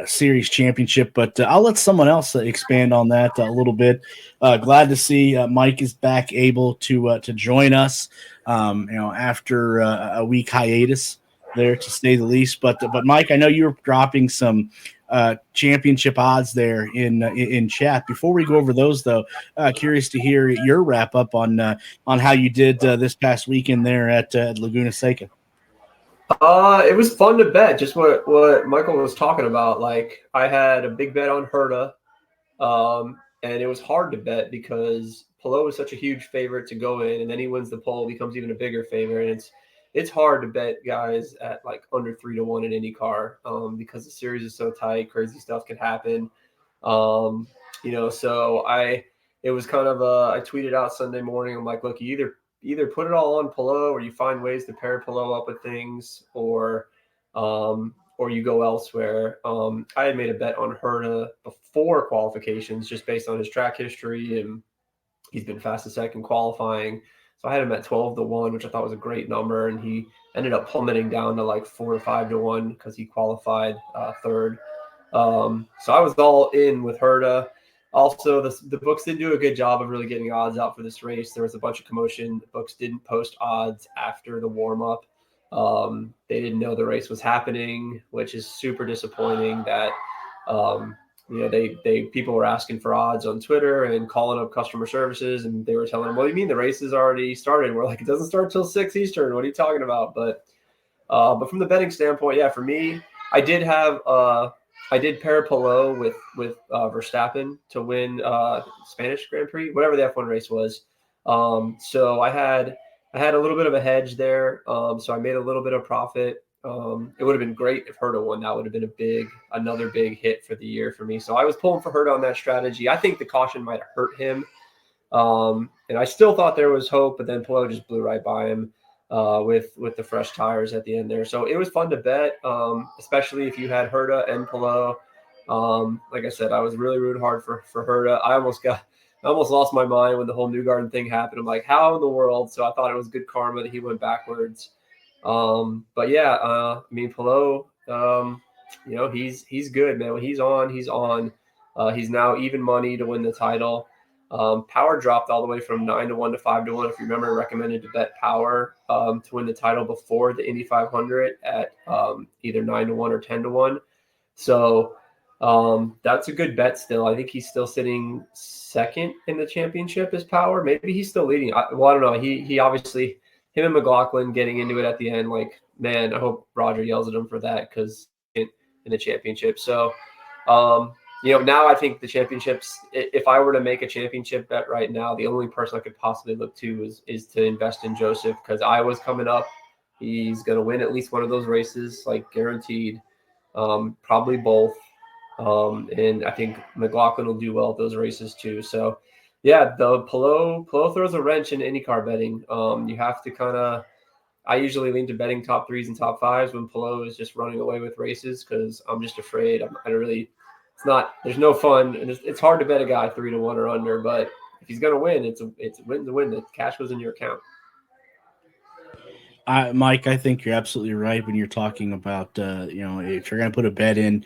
series championship. But I'll let someone else expand on that a little bit. Glad to see Mike is back able to join us. After a week hiatus there, to say the least. But Mike, I know you were dropping some championship odds there in chat. Before we go over those, though, curious to hear your wrap up on how you did this past weekend there at Laguna Seca. It was fun to bet. Just what Michael was talking about. Like, I had a big bet on Herta, and it was hard to bet because Palou is such a huge favorite to go in, and then he wins the pole, becomes even a bigger favorite, and it's hard to bet guys at like under 3-1 in IndyCar because the series is so tight. Crazy stuff can happen. So it was kind of I tweeted out Sunday morning. I'm like, look, you either put it all on Palou, or you find ways to pair Palou up with things, or you go elsewhere. I had made a bet on Herta before qualifications just based on his track history, and he's been fastest second qualifying. So I had him at 12-1, which I thought was a great number, and he ended up plummeting down to like 4 or 5-1 because he qualified third. So I was all in with Herta. Also, the books didn't do a good job of really getting odds out for this race. There was a bunch of commotion. The books didn't post odds after the warm-up. They didn't know the race was happening, which is super disappointing. That people were asking for odds on Twitter and calling up customer services, and they were telling them, "Well, you mean the race has already started?" We're like, "It doesn't start till 6 Eastern. What are you talking about?" But from the betting standpoint, yeah, for me, I did pair Palou with Verstappen to win Spanish Grand Prix, whatever the F1 race was. So I had a little bit of a hedge there. So I made a little bit of profit. It would have been great if Herta won. That would have been another big hit for the year for me. So I was pulling for Herta on that strategy. I think the caution might have hurt him. And I still thought there was hope, but then Palou just blew right by him with the fresh tires at the end there. So it was fun to bet, especially if you had Herta and Palou. Like I said, I was really rooting hard for Herta. I almost lost my mind when the whole Newgarden thing happened. I'm like, how in the world? So I thought it was good karma that he went backwards. But yeah, Palou, he's good, man. When he's on. He's now even money to win the title. Power dropped all the way from 9-1 to 5-1. If you remember, I recommended to bet Power to win the title before the Indy 500 at either 9-1 or 10-1. So that's a good bet still. I think he's still sitting second in the championship as Power. Maybe he's still leading. I don't know. He obviously, him and McLaughlin getting into it at the end, like, man, I hope Roger yells at him for that because in the championship. So, now I think the championships, if I were to make a championship bet right now, the only person I could possibly look to is to invest in Joseph, because Iowa's coming up. He's going to win at least one of those races, like guaranteed, probably both. And I think McLaughlin will do well at those races too. So, yeah, the Palou throws a wrench in IndyCar betting. You have to I usually lean to betting top threes and top fives when Palou is just running away with races, because I'm just afraid. There's no fun. And it's hard to bet a guy 3-1 or under, but if he's going to win, it's a win to win. The cash goes in your account. Mike, I think you're absolutely right when you're talking about, if you're going to put a bet in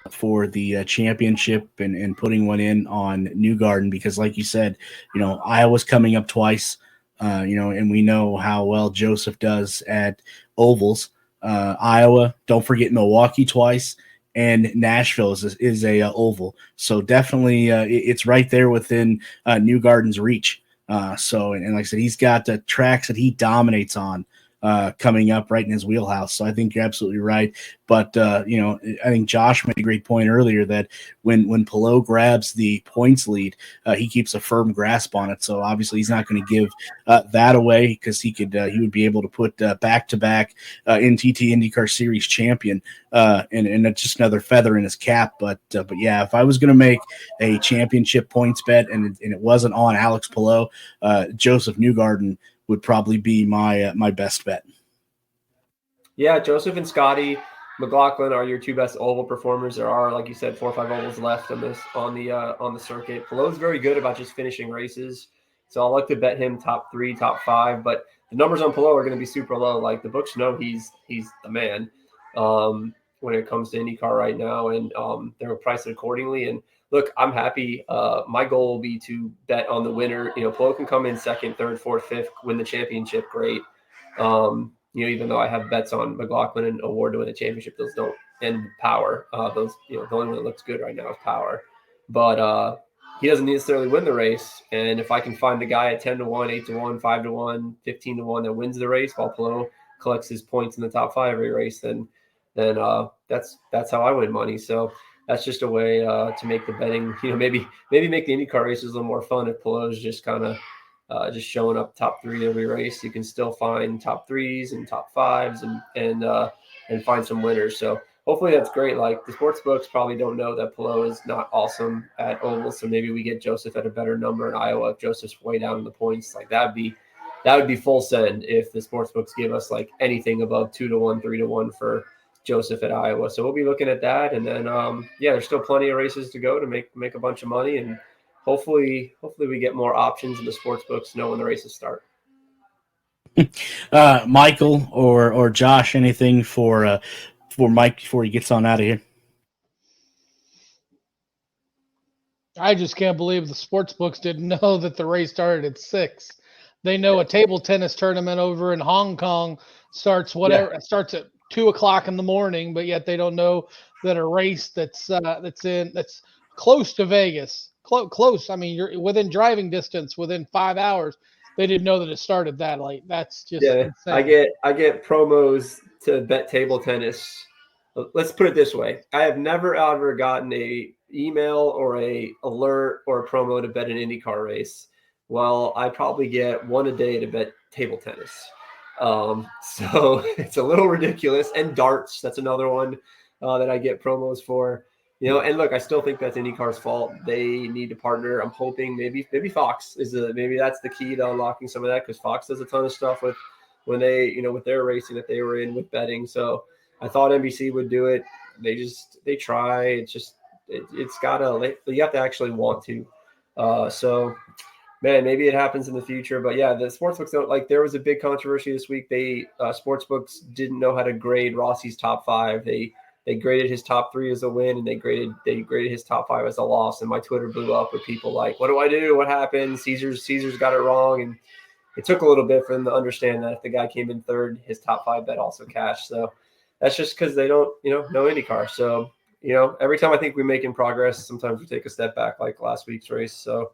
for the championship and putting one in on Newgarden, because like you said, Iowa's coming up twice, and we know how well Joseph does at ovals. Iowa, don't forget Milwaukee twice, and Nashville is a oval. So definitely it's right there within Newgarden's reach. So like I said, he's got the tracks that he dominates on coming up right in his wheelhouse. So I think you're absolutely right. But, I think Josh made a great point earlier that when Palou grabs the points lead, he keeps a firm grasp on it. So obviously he's not going to give that away, because he would be able to put back-to-back NTT INDYCAR Series champion and that's just another feather in his cap. But yeah, if I was going to make a championship points bet and it wasn't on Alex Palou, Joseph Newgarden would probably be my best bet. Yeah, Joseph and Scotty McLaughlin are your two best oval performers. There are, like you said, 4 or 5 ovals left on the circuit. Palou's very good about just finishing races, so I'll like to bet him top 3, top 5. But the numbers on Palou are going to be super low. Like, the books know he's the man when it comes to IndyCar right now, and they're priced accordingly. And look, I'm happy. My goal will be to bet on the winner. Palou can come in second, third, fourth, fifth, win the championship. Great. even though I have bets on McLaughlin and Award to win the championship, those don't, and Power. The only one that looks good right now is Power. But he doesn't necessarily win the race. And if I can find a guy at 10-1, 8-1, 5-1, 15-1 that wins the race while Palou collects his points in the top 5 every race, then that's how I win money. So that's just a way to make the betting, maybe make the IndyCar races a little more fun. If Palou's just kind of just showing up top 3 every race, you can still find top 3s and top 5s and find some winners. So hopefully that's great. Like, the sports books probably don't know that Palou is not awesome at ovals, so maybe we get Joseph at a better number in Iowa if Joseph's way down in the points. Like, that would be full send if the sports books give us like anything above 2-1, 3-1 for Joseph at Iowa. So we'll be looking at that, and then there's still plenty of races to go to make a bunch of money, and hopefully we get more options in the sports books know when the races start. Michael or Josh, anything for Mike before he gets on out of here? I just can't believe the sports books didn't know that the race started at 6. They know a table tennis tournament over in Hong Kong starts at 2:00 in the morning, but yet they don't know that a race that's close to Vegas, close. I mean, you're within driving distance, within 5 hours. They didn't know that it started that late. That's just insane. I get promos to bet table tennis. Let's put it this way: I have never ever gotten a email or a alert or a promo to bet an IndyCar race. Well, I probably get one a day to bet table tennis. So it's a little ridiculous. And darts, that's another one that I get promos for. And look, I still think that's IndyCar's fault. They need to partner. I'm hoping maybe Fox maybe that's the key to unlocking some of that, because Fox does a ton of stuff with when they, with their racing that they were in with betting. So I thought NBC would do it. They try. It's just, it's gotta, you have to actually want to. So man, maybe it happens in the future, but yeah, the sportsbooks don't, like, there was a big controversy this week. Sportsbooks didn't know how to grade Rossi's top 5. They graded his top 3 as a win, and they graded his top 5 as a loss. And my Twitter blew up with people like, "What do I do? What happened? Caesar's got it wrong." And it took a little bit for them to understand that if the guy came in 3rd, his top 5 bet also cashed. So that's just because they don't, know IndyCar. So, every time I think we're making progress, sometimes we take a step back, like last week's race. So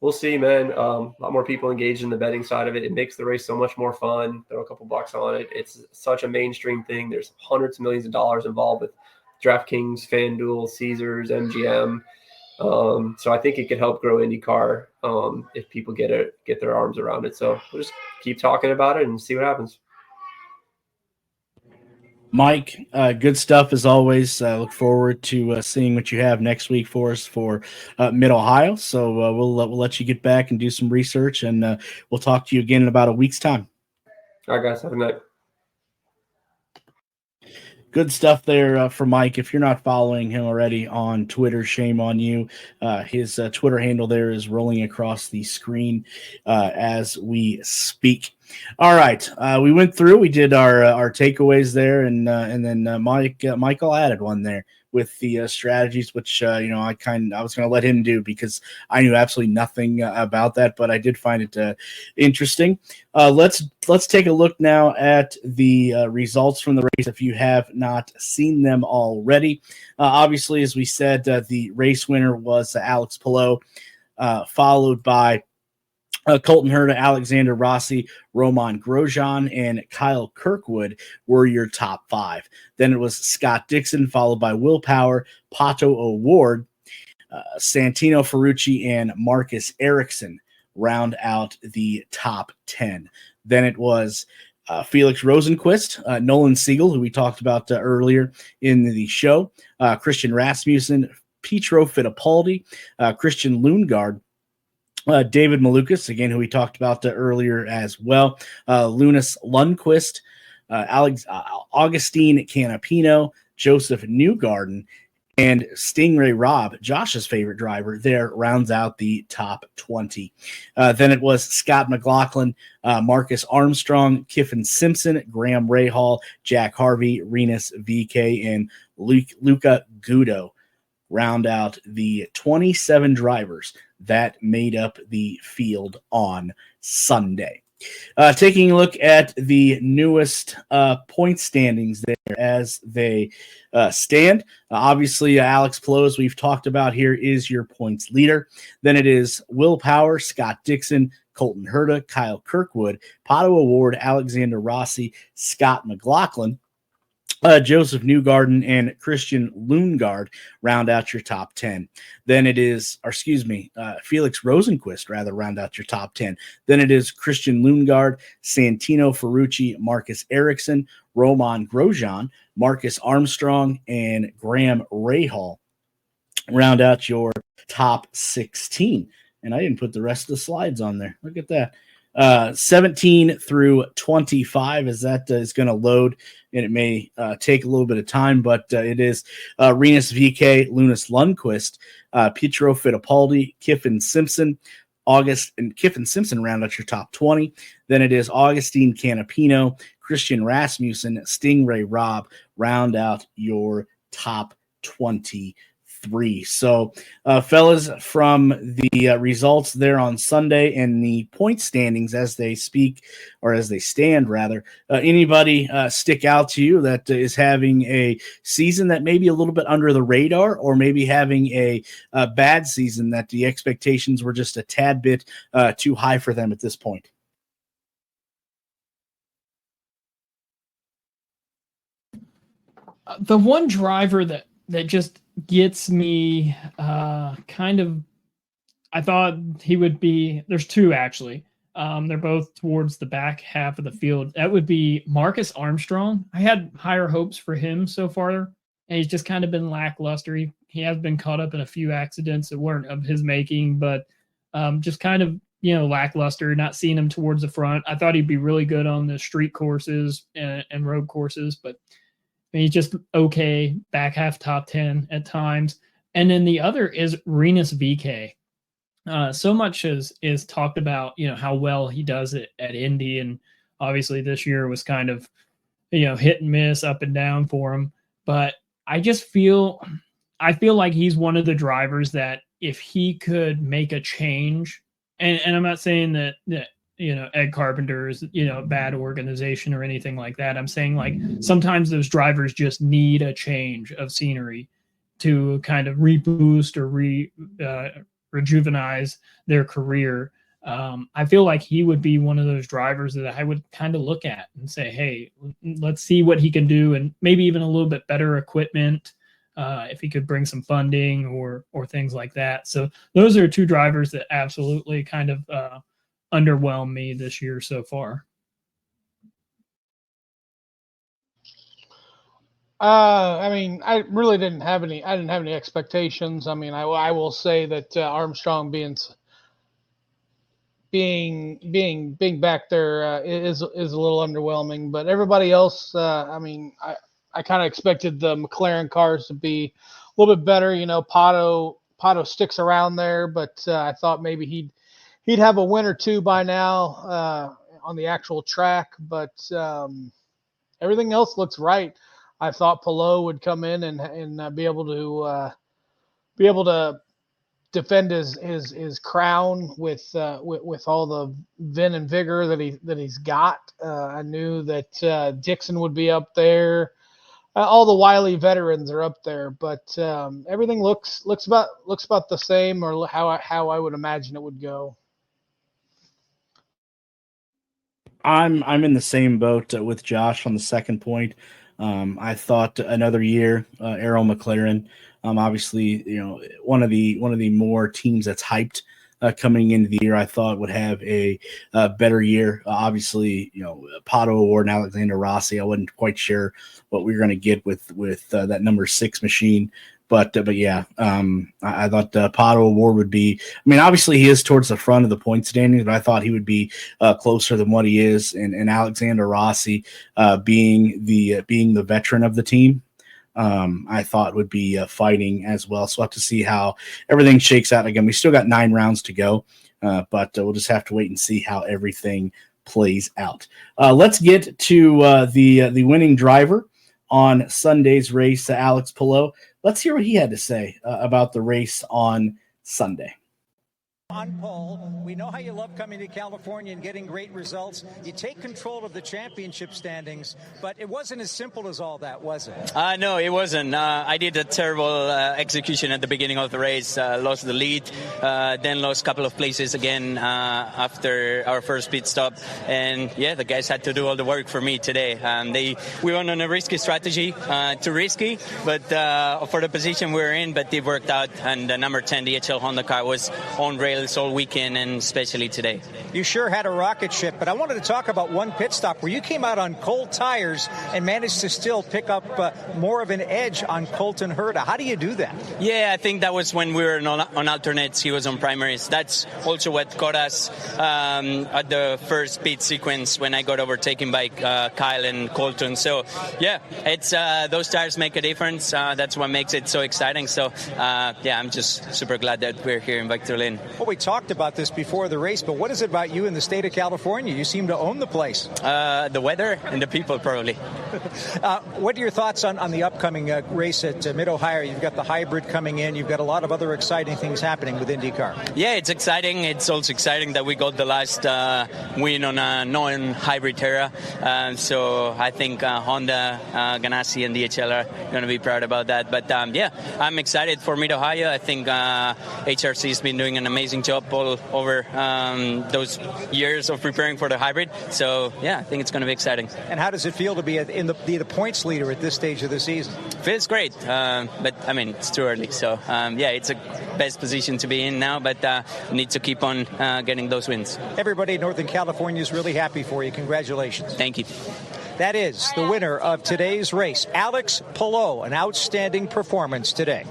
we'll see, man. A lot more people engaged in the betting side of it. It makes the race so much more fun. Throw a couple bucks on it. It's such a mainstream thing. There's hundreds of millions of dollars involved with DraftKings, FanDuel, Caesars, MGM. So I think it could help grow IndyCar if people get their arms around it. So we'll just keep talking about it and see what happens. Mike, good stuff as always. Look forward to seeing what you have next week for us for Mid-Ohio. So we'll let you get back and do some research, and we'll talk to you again in about a week's time. All right, guys. Have a good night. Good stuff there for Mike. If you're not following him already on Twitter, shame on you. His Twitter handle there is rolling across the screen as we speak. All right, we went through. We did our takeaways there, and then Michael added one there with the strategies, which I was going to let him do because I knew absolutely nothing about that, but I did find it interesting. Let's take a look now at the results from the race if you have not seen them already. Obviously, as we said, the race winner was Alex Palou, followed by Colton Herta, Alexander Rossi, Roman Grosjean, and Kyle Kirkwood were your top 5. Then it was Scott Dixon, followed by Will Power, Pato O'Ward, Santino Ferrucci, and Marcus Ericsson round out the top 10. Then it was Felix Rosenqvist, Nolan Siegel, who we talked about earlier in the show, Christian Rasmussen, Pietro Fittipaldi, Christian Lundgaard, David Malukas, again, who we talked about earlier as well, Lunas Lundqvist, Augustine Canapino, Joseph Newgarden, and Stingray Robb, Josh's favorite driver, there rounds out the top 20. Then it was Scott McLaughlin, Marcus Armstrong, Kiffin Simpson, Graham Rahal, Jack Harvey, Renus VK, and Luca Guido round out the 27 drivers that made up the field on Sunday. Taking a look at the newest point standings there as they stand. Obviously, Alex Palou, as we've talked about here, is your points leader. Then it is Will Power, Scott Dixon, Colton Herta, Kyle Kirkwood, Pato Award, Alexander Rossi, Scott McLaughlin, Joseph Newgarden, and Christian Lundgaard round out your top 10. Then it is, Felix Rosenquist, rather, round out your top 10. Then it is Christian Lundgaard, Santino Ferrucci, Marcus Ericsson, Roman Grosjean, Marcus Armstrong, and Graham Rahal round out your top 16. And I didn't put the rest of the slides on there. Look at that. 17 through 25, as that is going to load, and it may take a little bit of time, but it is Rinus VK, Lunas Lundquist, Pietro Fittipaldi, Kiffin Simpson, Kiffin Simpson round out your top 20. Then it is Augustine Canapino, Christian Rasmussen, Stingray Robb round out your top 23. So, fellas, from the results there on Sunday and the point standings as they speak, or as they stand, rather, anybody stick out to you that is having a season that may be a little bit under the radar, or maybe having a bad season that the expectations were just a tad bit too high for them at this point? The one driver that just gets me kind of, I thought he would be, there's two actually. They're both towards the back half of the field. That would be Marcus Armstrong. I had higher hopes for him so far, and he's just kind of been lackluster. He has been caught up in a few accidents that weren't of his making, but just kind of, lackluster, not seeing him towards the front. I thought he'd be really good on the street courses and road courses, but he's just okay, back half top 10 at times. And then the other is Rinus VK. So much is talked about, how well he does it at Indy. And obviously this year was kind of, hit and miss, up and down for him. But I feel like he's one of the drivers that if he could make a change, and I'm not saying that Ed Carpenter is, a bad organization or anything like that. I'm saying, like, sometimes those drivers just need a change of scenery to kind of reboost or rejuvenize their career. I feel like he would be one of those drivers that I would kind of look at and say, hey, let's see what he can do, and maybe even a little bit better equipment if he could bring some funding or things like that. So those are two drivers that absolutely kind of underwhelmed me this year so far. I really didn't have any. I didn't have any expectations. I will say that Armstrong being back there is a little underwhelming. But everybody else, I kind of expected the McLaren cars to be a little bit better. Pato sticks around there, but I thought maybe he'd have a win or two by now on the actual track, but everything else looks right. I thought Palou would come in and be able to defend his crown with all the vim and vigor that he's got. I knew that Dixon would be up there. All the wily veterans are up there, but everything looks about the same, or how I would imagine it would go. I'm in the same boat with Josh on the second point. I thought another year, Arrow McLaren, obviously, one of the more teams that's hyped coming into the year, I thought would have a better year. Obviously, Pato Award and Alexander Rossi, I wasn't quite sure what we were going to get with that number 6 machine. But yeah, I thought Pato Award would be. Obviously he is towards the front of the point standings, but I thought he would be closer than what he is. And Alexander Rossi, being the veteran of the team, I thought would be fighting as well. So we'll have to see how everything shakes out. Again, we still got 9 rounds to go, but we'll just have to wait and see how everything plays out. Let's get to the winning driver on Sunday's race, Alex Palou. Let's hear what he had to say about the race on Sunday. On pole, we know how you love coming to California and getting great results. You take control of the championship standings, but it wasn't as simple as all that, was it? No, it wasn't. I did a terrible execution at the beginning of the race, lost the lead, then lost a couple of places again after our first pit stop. And yeah, the guys had to do all the work for me today. We went on a risky strategy, too risky, but for the position we were in, but it worked out. And the number 10 DHL Honda car was on rail all weekend and especially today. You sure had a rocket ship, but I wanted to talk about one pit stop where you came out on cold tires and managed to still pick up more of an edge on Colton Herta. How do you do that? Yeah, I think that was when we were on alternates. He was on primaries. That's also what caught us at the first pit sequence when I got overtaken by Kyle and Colton. So yeah, it's those tires make a difference. That's what makes it so exciting. So yeah, I'm just super glad that we're here in Victor Lynn. Well, we talked about this before the race, but what is it about you in the state of California? You seem to own the place. The weather and the people, probably. What are your thoughts on the upcoming race at Mid-Ohio? You've got the hybrid coming in. You've got a lot of other exciting things happening with IndyCar. Yeah, it's exciting. It's also exciting that we got the last win on a non-hybrid era. So I think Honda, Ganassi, and DHL are going to be proud about that. But yeah, I'm excited for Mid-Ohio. I think HRC has been doing an amazing job all over those years of preparing for the hybrid. So yeah, I think it's going to be exciting. And how does it feel to be the points leader at this stage of the season? Feels great, but I mean it's too early. So yeah, it's a best position to be in now, but need to keep on getting those wins. Everybody in Northern California is really happy for you. Congratulations. Thank you. That is the winner of today's race, Alex Palou. An outstanding performance today.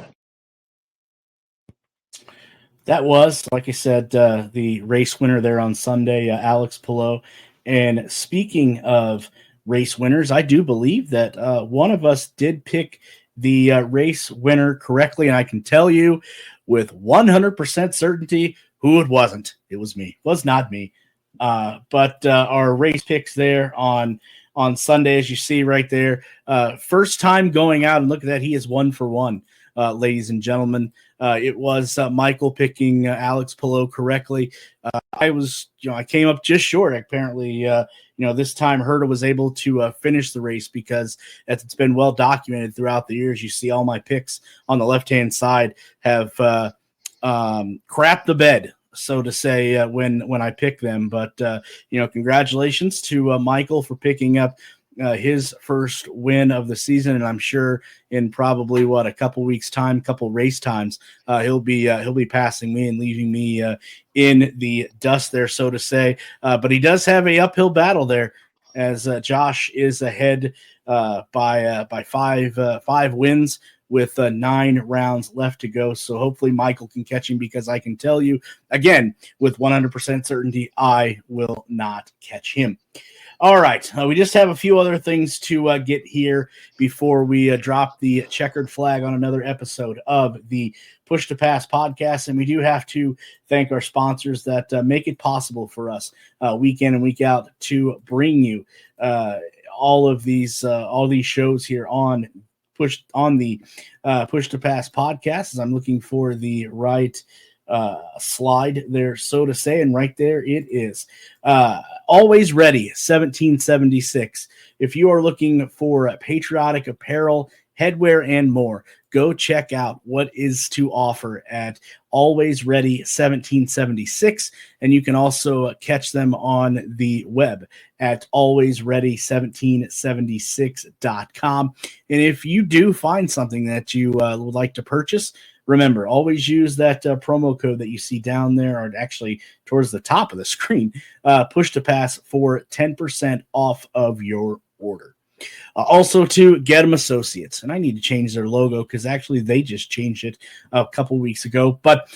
That was, like I said, the race winner there on Sunday, Alex Palou. And speaking of race winners, I do believe that one of us did pick the race winner correctly. And I can tell you with 100% certainty who it wasn't. It was me. It was not me. But our race picks there on Sunday, as you see right there, first time going out, and look at that, he is 1 for 1. Ladies and gentlemen, it was Michael picking Alex Palou correctly. I came up just short. Apparently, this time Herta was able to finish the race because, as it's been well documented throughout the years, you see all my picks on the left-hand side have crapped the bed, so to say, when I pick them. But, congratulations to Michael for picking up his first win of the season, and I'm sure in probably a couple weeks time, couple race times, he'll be passing me and leaving me in the dust there, so to say. But he does have a uphill battle there, as Josh is ahead by 5 wins with 9 rounds left to go. So hopefully Michael can catch him, because I can tell you again with 100% certainty I will not catch him. All right, we just have a few other things to get here before we drop the checkered flag on another episode of the Push to Pass podcast. And we do have to thank our sponsors that make it possible for us week in and week out to bring you all these shows here on the Push to Pass podcast. As I'm looking for the right slide there, so to say, and right there it is. Always Ready 1776. If you are looking for patriotic apparel, headwear, and more, go check out what is to offer at Always Ready 1776, and you can also catch them on the web at alwaysready1776.com. And if you do find something that you would like to purchase, remember, always use that promo code that you see down there, or actually towards the top of the screen, Push to Pass, for 10% off of your order. Also to Get 'em Associates, and I need to change their logo because actually they just changed it a couple weeks ago. But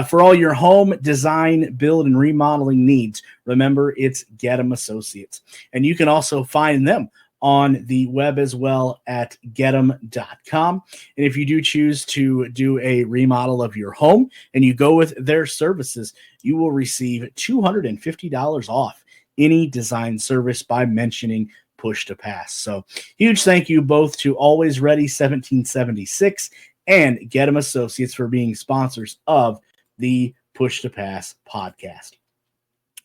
for all your home design, build, and remodeling needs, remember, it's Get 'em Associates. And you can also find them on the web as well at getem.com. And if you do choose to do a remodel of your home and you go with their services, you will receive $250 off any design service by mentioning Push to Pass. So huge thank you both to Always Ready 1776 and Get 'em Associates for being sponsors of the Push to Pass podcast.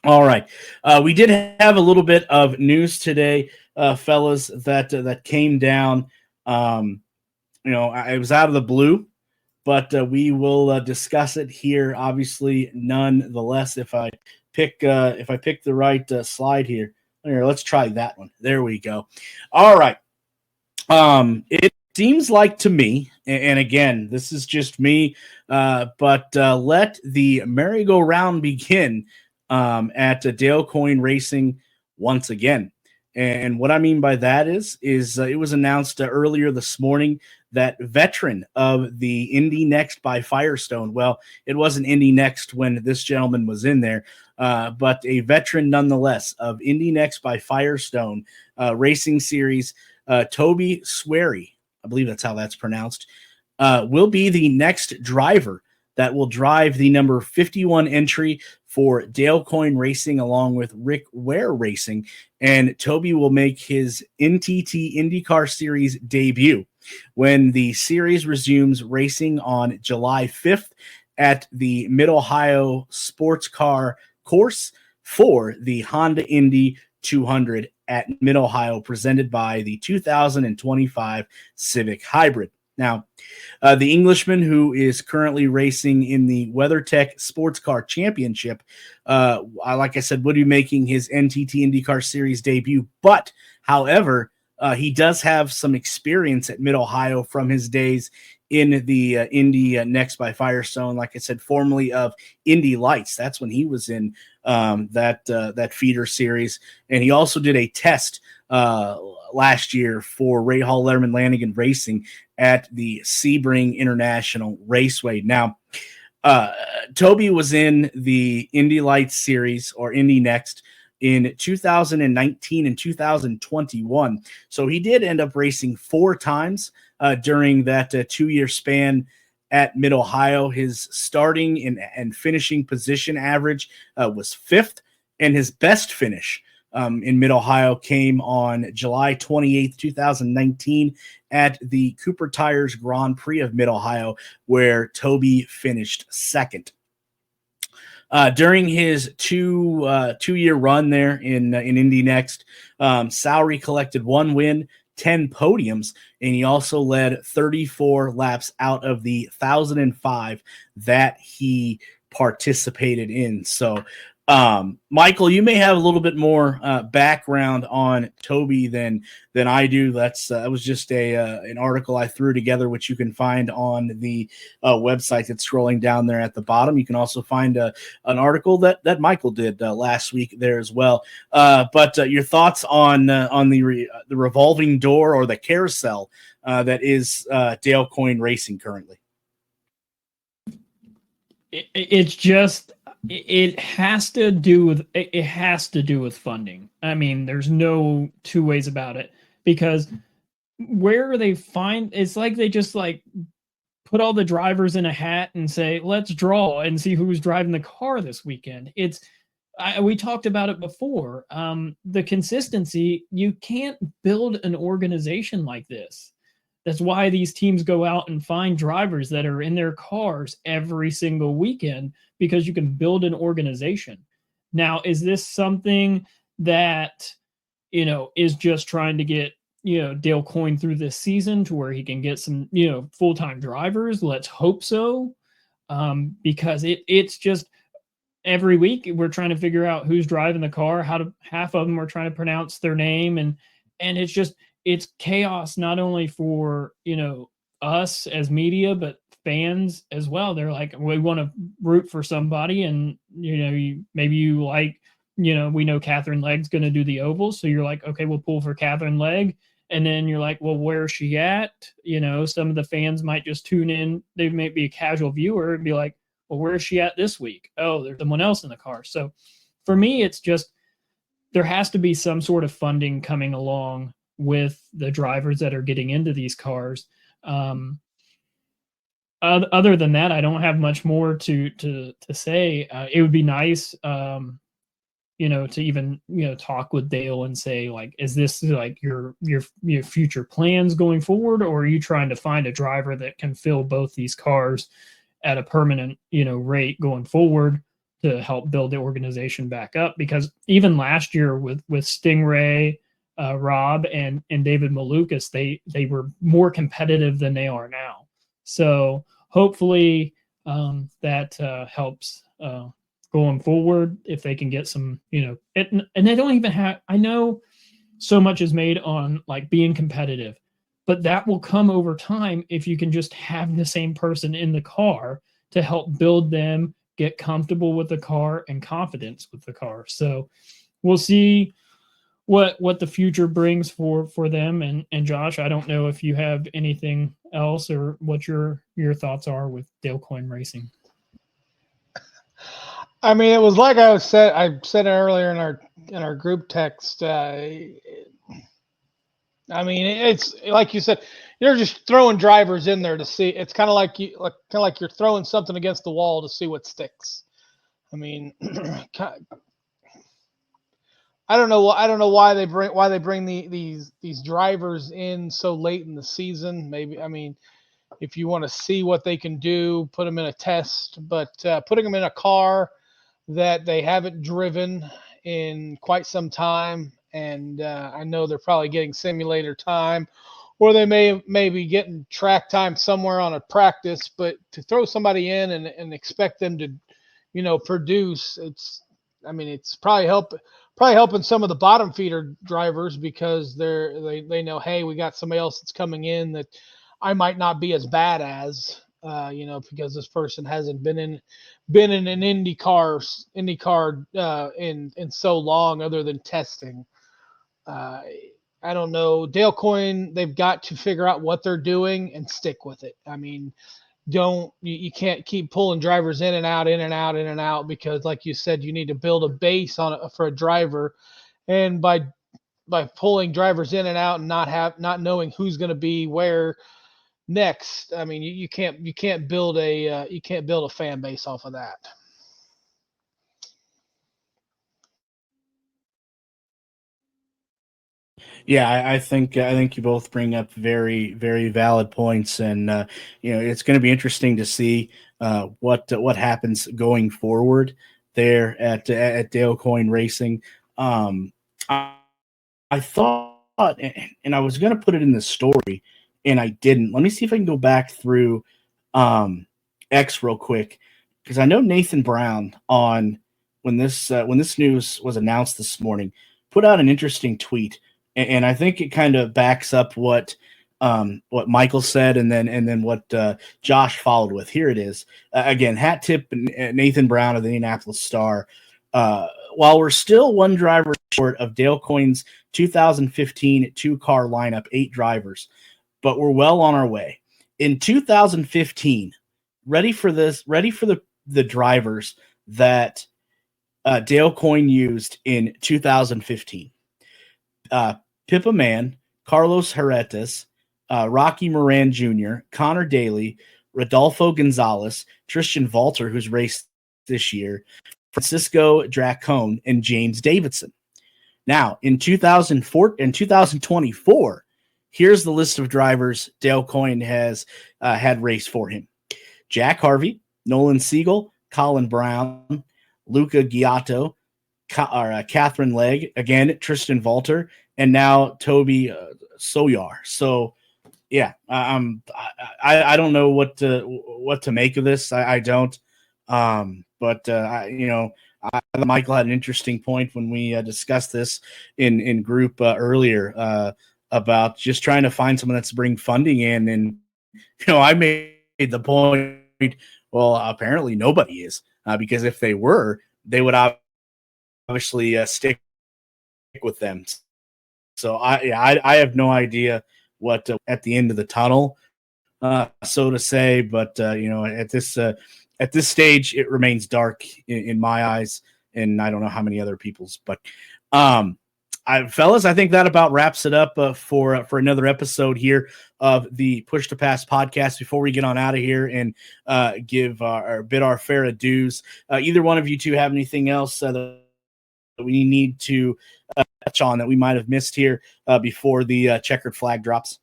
All right. We did have a little bit of news today, fellas, that came down. It was out of the blue, but we will discuss it here. Obviously, nonetheless, if I pick the right slide here, let's try that one. There we go. All right. It seems like to me, and again, this is just me, but let the merry-go-round begin at Dale Coyne Racing once again. And what I mean by that is it was announced earlier this morning that veteran of the Indy Next by Firestone, well, it wasn't Indy Next when this gentleman was in there, but a veteran nonetheless of Indy Next by Firestone Racing Series, Toby Swery, I believe that's how that's pronounced, will be the next driver that will drive the number 51 entry for Dale Coyne Racing along with Rick Ware Racing. And Toby will make his NTT INDYCAR Series debut when the series resumes racing on July 5th at the Mid-Ohio Sports Car Course for the Honda Indy 200 at Mid-Ohio, presented by the 2025 Civic Hybrid. Now, the Englishman who is currently racing in the WeatherTech Sports Car Championship, like I said, would be making his NTT IndyCar Series debut. But, however, he does have some experience at Mid-Ohio from his days in the Indy Next by Firestone, like I said, formerly of Indy Lights. That's when he was in that feeder series. And he also did a test last year for Ray Hall Letterman Lanigan Racing at the Sebring International Raceway. Now, Toby was in the Indy Lights series or Indy Next in 2019 and 2021. So he did end up racing 4 times during that 2-year span at Mid-Ohio. His starting and finishing position average was 5th, and his best finish in Mid-Ohio came on July 28th, 2019 at the Cooper Tires Grand Prix of Mid-Ohio, where Toby finished 2nd. During his two-year run there in Indy Next, Sowry collected 1 win, 10 podiums, and he also led 34 laps out of the 1,005 that he participated in. So, Michael, you may have a little bit more background on Toby than I do. That was just an article I threw together, which you can find on the website that's scrolling down there at the bottom. You can also find an article that Michael did last week there as well. But your thoughts on the revolving door or the carousel that is Dale Coyne Racing currently? It's just. It has to do with funding. I mean, there's no two ways about it, because where they find, it's like they just like put all the drivers in a hat and say, let's draw and see who's driving the car this weekend. We talked about it before. The consistency, you can't build an organization like this. That's why these teams go out and find drivers that are in their cars every single weekend, because you can build an organization. Now, is this something that, is just trying to get, Dale Coyne through this season to where he can get some, full-time drivers? Let's hope so. Because it's just every week we're trying to figure out who's driving the car, half of them are trying to pronounce their name. And it's chaos, not only for, us as media, but fans as well. They're like, we want to root for somebody, and maybe you like, we know Catherine Legg's going to do the ovals, so you're like, okay, we'll pull for Catherine Legg, and then you're like, well, where's she at? Some of the fans might just tune in. They may be a casual viewer and be like, well, where's she at this week? Oh, there's someone else in the car. So for me, it's just there has to be some sort of funding coming along with the drivers that are getting into these cars. Other than that, I don't have much more to say. It would be nice, to even, talk with Dale and say, like, is this like your future plans going forward, or are you trying to find a driver that can fill both these cars at a permanent, rate going forward to help build the organization back up. Because even last year with Stingray, Rob and David Malukas, they were more competitive than they are now. So hopefully that helps going forward if they can get some, and they don't even have. I know so much is made on like being competitive, but that will come over time if you can just have the same person in the car to help build them get comfortable with the car and confidence with the car. So we'll see what the future brings for them. And Josh, I don't know if you have anything else or what your thoughts are with Dale Coyne Racing. I mean, it was like I said earlier in our group text. I mean, it's like you said, you're just throwing drivers in there to see. It's kind of like you're throwing something against the wall to see what sticks. I mean, I don't know why they bring these drivers in so late in the season. Maybe, I mean, if you want to see what they can do, put them in a test. But putting them in a car that they haven't driven in quite some time, and I know they're probably getting simulator time, or they may be getting track time somewhere on a practice. But to throw somebody in and expect them to, produce, it's probably helping some of the bottom feeder drivers because they know, hey, we got somebody else that's coming in that I might not be as bad as, because this person hasn't been in an IndyCar in so long other than testing. I don't know. Dale Coyne, they've got to figure out what they're doing and stick with it. I mean, you can't keep pulling drivers in and out because, like you said, you need to build a base for a driver, and by pulling drivers in and out and not knowing who's going to be where next, I mean, you can't build a fan base off of that. Yeah, I think you both bring up very, very valid points, and it's going to be interesting to see what happens going forward there at Dale Coyne Racing. I thought, and I was going to put it in the story, and I didn't. Let me see if I can go back through X real quick, because I know Nathan Brown when this news was announced this morning put out an interesting tweet. And I think it kind of backs up what Michael said, and then what Josh followed with. Here it is again. Hat tip Nathan Brown of the Indianapolis Star. While we're still one driver short of Dale Coyne's 2015 two-car lineup, 8 drivers, but we're well on our way. In 2015, ready for the drivers that Dale Coyne used in 2015. Pippa Mann, Carlos Herretas, Rocky Moran Jr., Connor Daly, Rodolfo Gonzalez, Tristan Valter, who's raced this year, Francisco Dracone, and James Davidson. Now, in 2024, here's the list of drivers Dale Coyne has had race for him. Jack Harvey, Nolan Siegel, Colin Brown, Luca Giotto, Catherine Legg, again, Tristan Valter, and now Toby Soyar. So, yeah, I don't know what to make of this. I don't. But Michael had an interesting point when we discussed this in group earlier about just trying to find someone that's bring funding in, and I made the point. Well, apparently nobody is, because if they were, they would obviously stick with them. So I have no idea what at the end of the tunnel, so to say. But at this stage, it remains dark in my eyes, and I don't know how many other people's. But fellas, I think that about wraps it up for another episode here of the Push to Pass podcast. Before we get on out of here and give our fair dues, either one of you two have anything else that we need to touch on that we might have missed here before the checkered flag drops?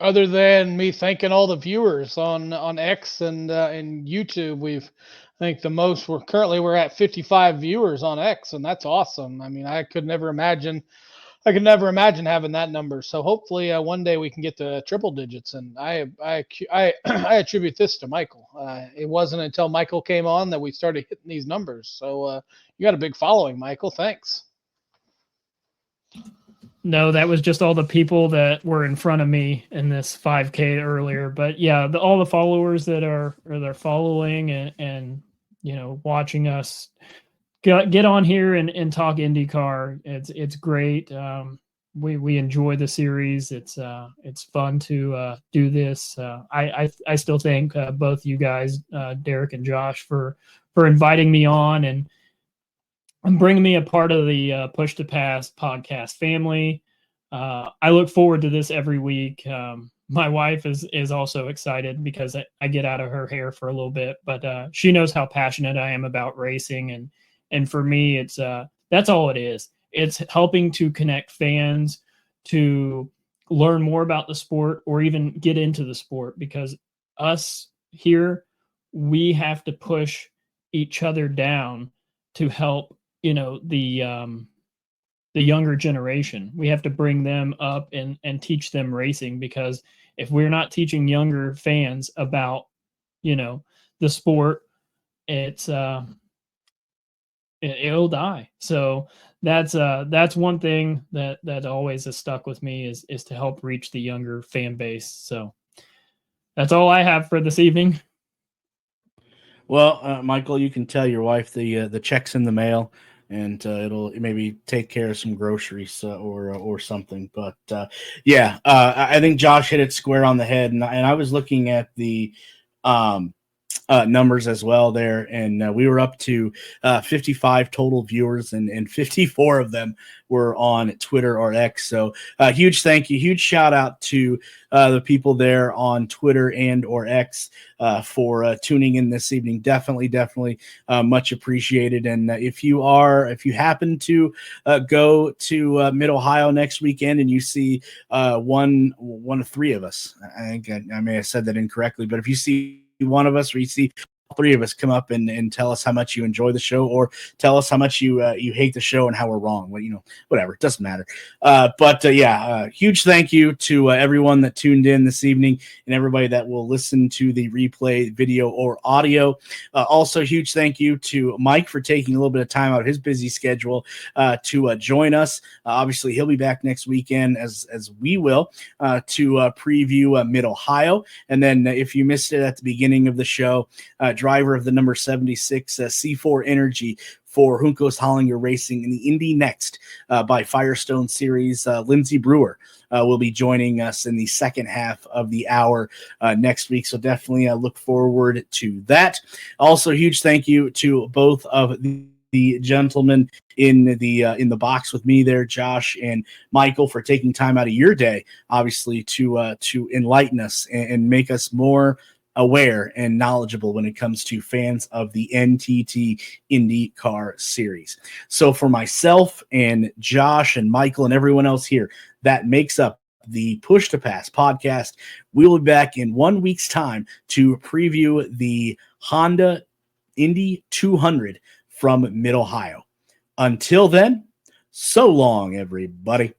Other than me thanking all the viewers on X and YouTube, I think we're at 55 viewers on X, and that's awesome. I mean, I could never imagine having that number. So hopefully one day we can get to triple digits. And I attribute this to Michael. It wasn't until Michael came on that we started hitting these numbers. So you got a big following, Michael. Thanks. No, that was just all the people that were in front of me in this 5K earlier. But yeah, all the followers that are following and watching us get on here and talk IndyCar. It's great. We enjoy the series. It's fun to do this. I still thank both you guys, Derik and Josh, for inviting me on and bringing me a part of the Push to Pass podcast family. I look forward to this every week. My wife is also excited because I get out of her hair for a little bit, but she knows how passionate I am about racing, and for me, it's that's all it is. It's helping to connect fans to learn more about the sport or even get into the sport, because us here, we have to push each other down to help, the younger generation. We have to bring them up and teach them racing, because if we're not teaching younger fans about, the sport, it'll die. So that's one thing that always has stuck with me is to help reach the younger fan base. So that's all I have for this evening. Well, Michael, you can tell your wife the check's in the mail, and it'll maybe take care of some groceries or something. But I think Josh hit it square on the head, and I was looking at the numbers as well there, and we were up to 55 total viewers, and 54 of them were on Twitter or X. So huge thank you, huge shout out to the people there on Twitter and or X for tuning in this evening. Definitely much appreciated. And if you happen to go to Mid Ohio next weekend and you see one of three of us, I think I may have said that incorrectly, but if you see one of us or you see three of us, come up and tell us how much you enjoy the show, or tell us how much you hate the show and how we're wrong. Well, whatever, it doesn't matter. Huge thank you to everyone that tuned in this evening and everybody that will listen to the replay, video or audio. Also, huge thank you to Mike for taking a little bit of time out of his busy schedule to join us. Obviously, he'll be back next weekend as we will to preview Mid Ohio. And then if you missed it at the beginning of the show, driver of the number 76 C4 Energy for Juncos Hollinger Racing in the Indy Next by Firestone Series, Lindsey Brewer will be joining us in the second half of the hour next week. So definitely look forward to that. Also, huge thank you to both of the gentlemen in the box with me there, Josh and Michael, for taking time out of your day, obviously, to enlighten us and make us more aware and knowledgeable when it comes to fans of the NTT IndyCar Series. So for myself and Josh and Michael and everyone else here, that makes up the Push to Pass podcast. We'll be back in 1 week's time to preview the Honda Indy 200 from Mid Ohio. Until then, so long, everybody.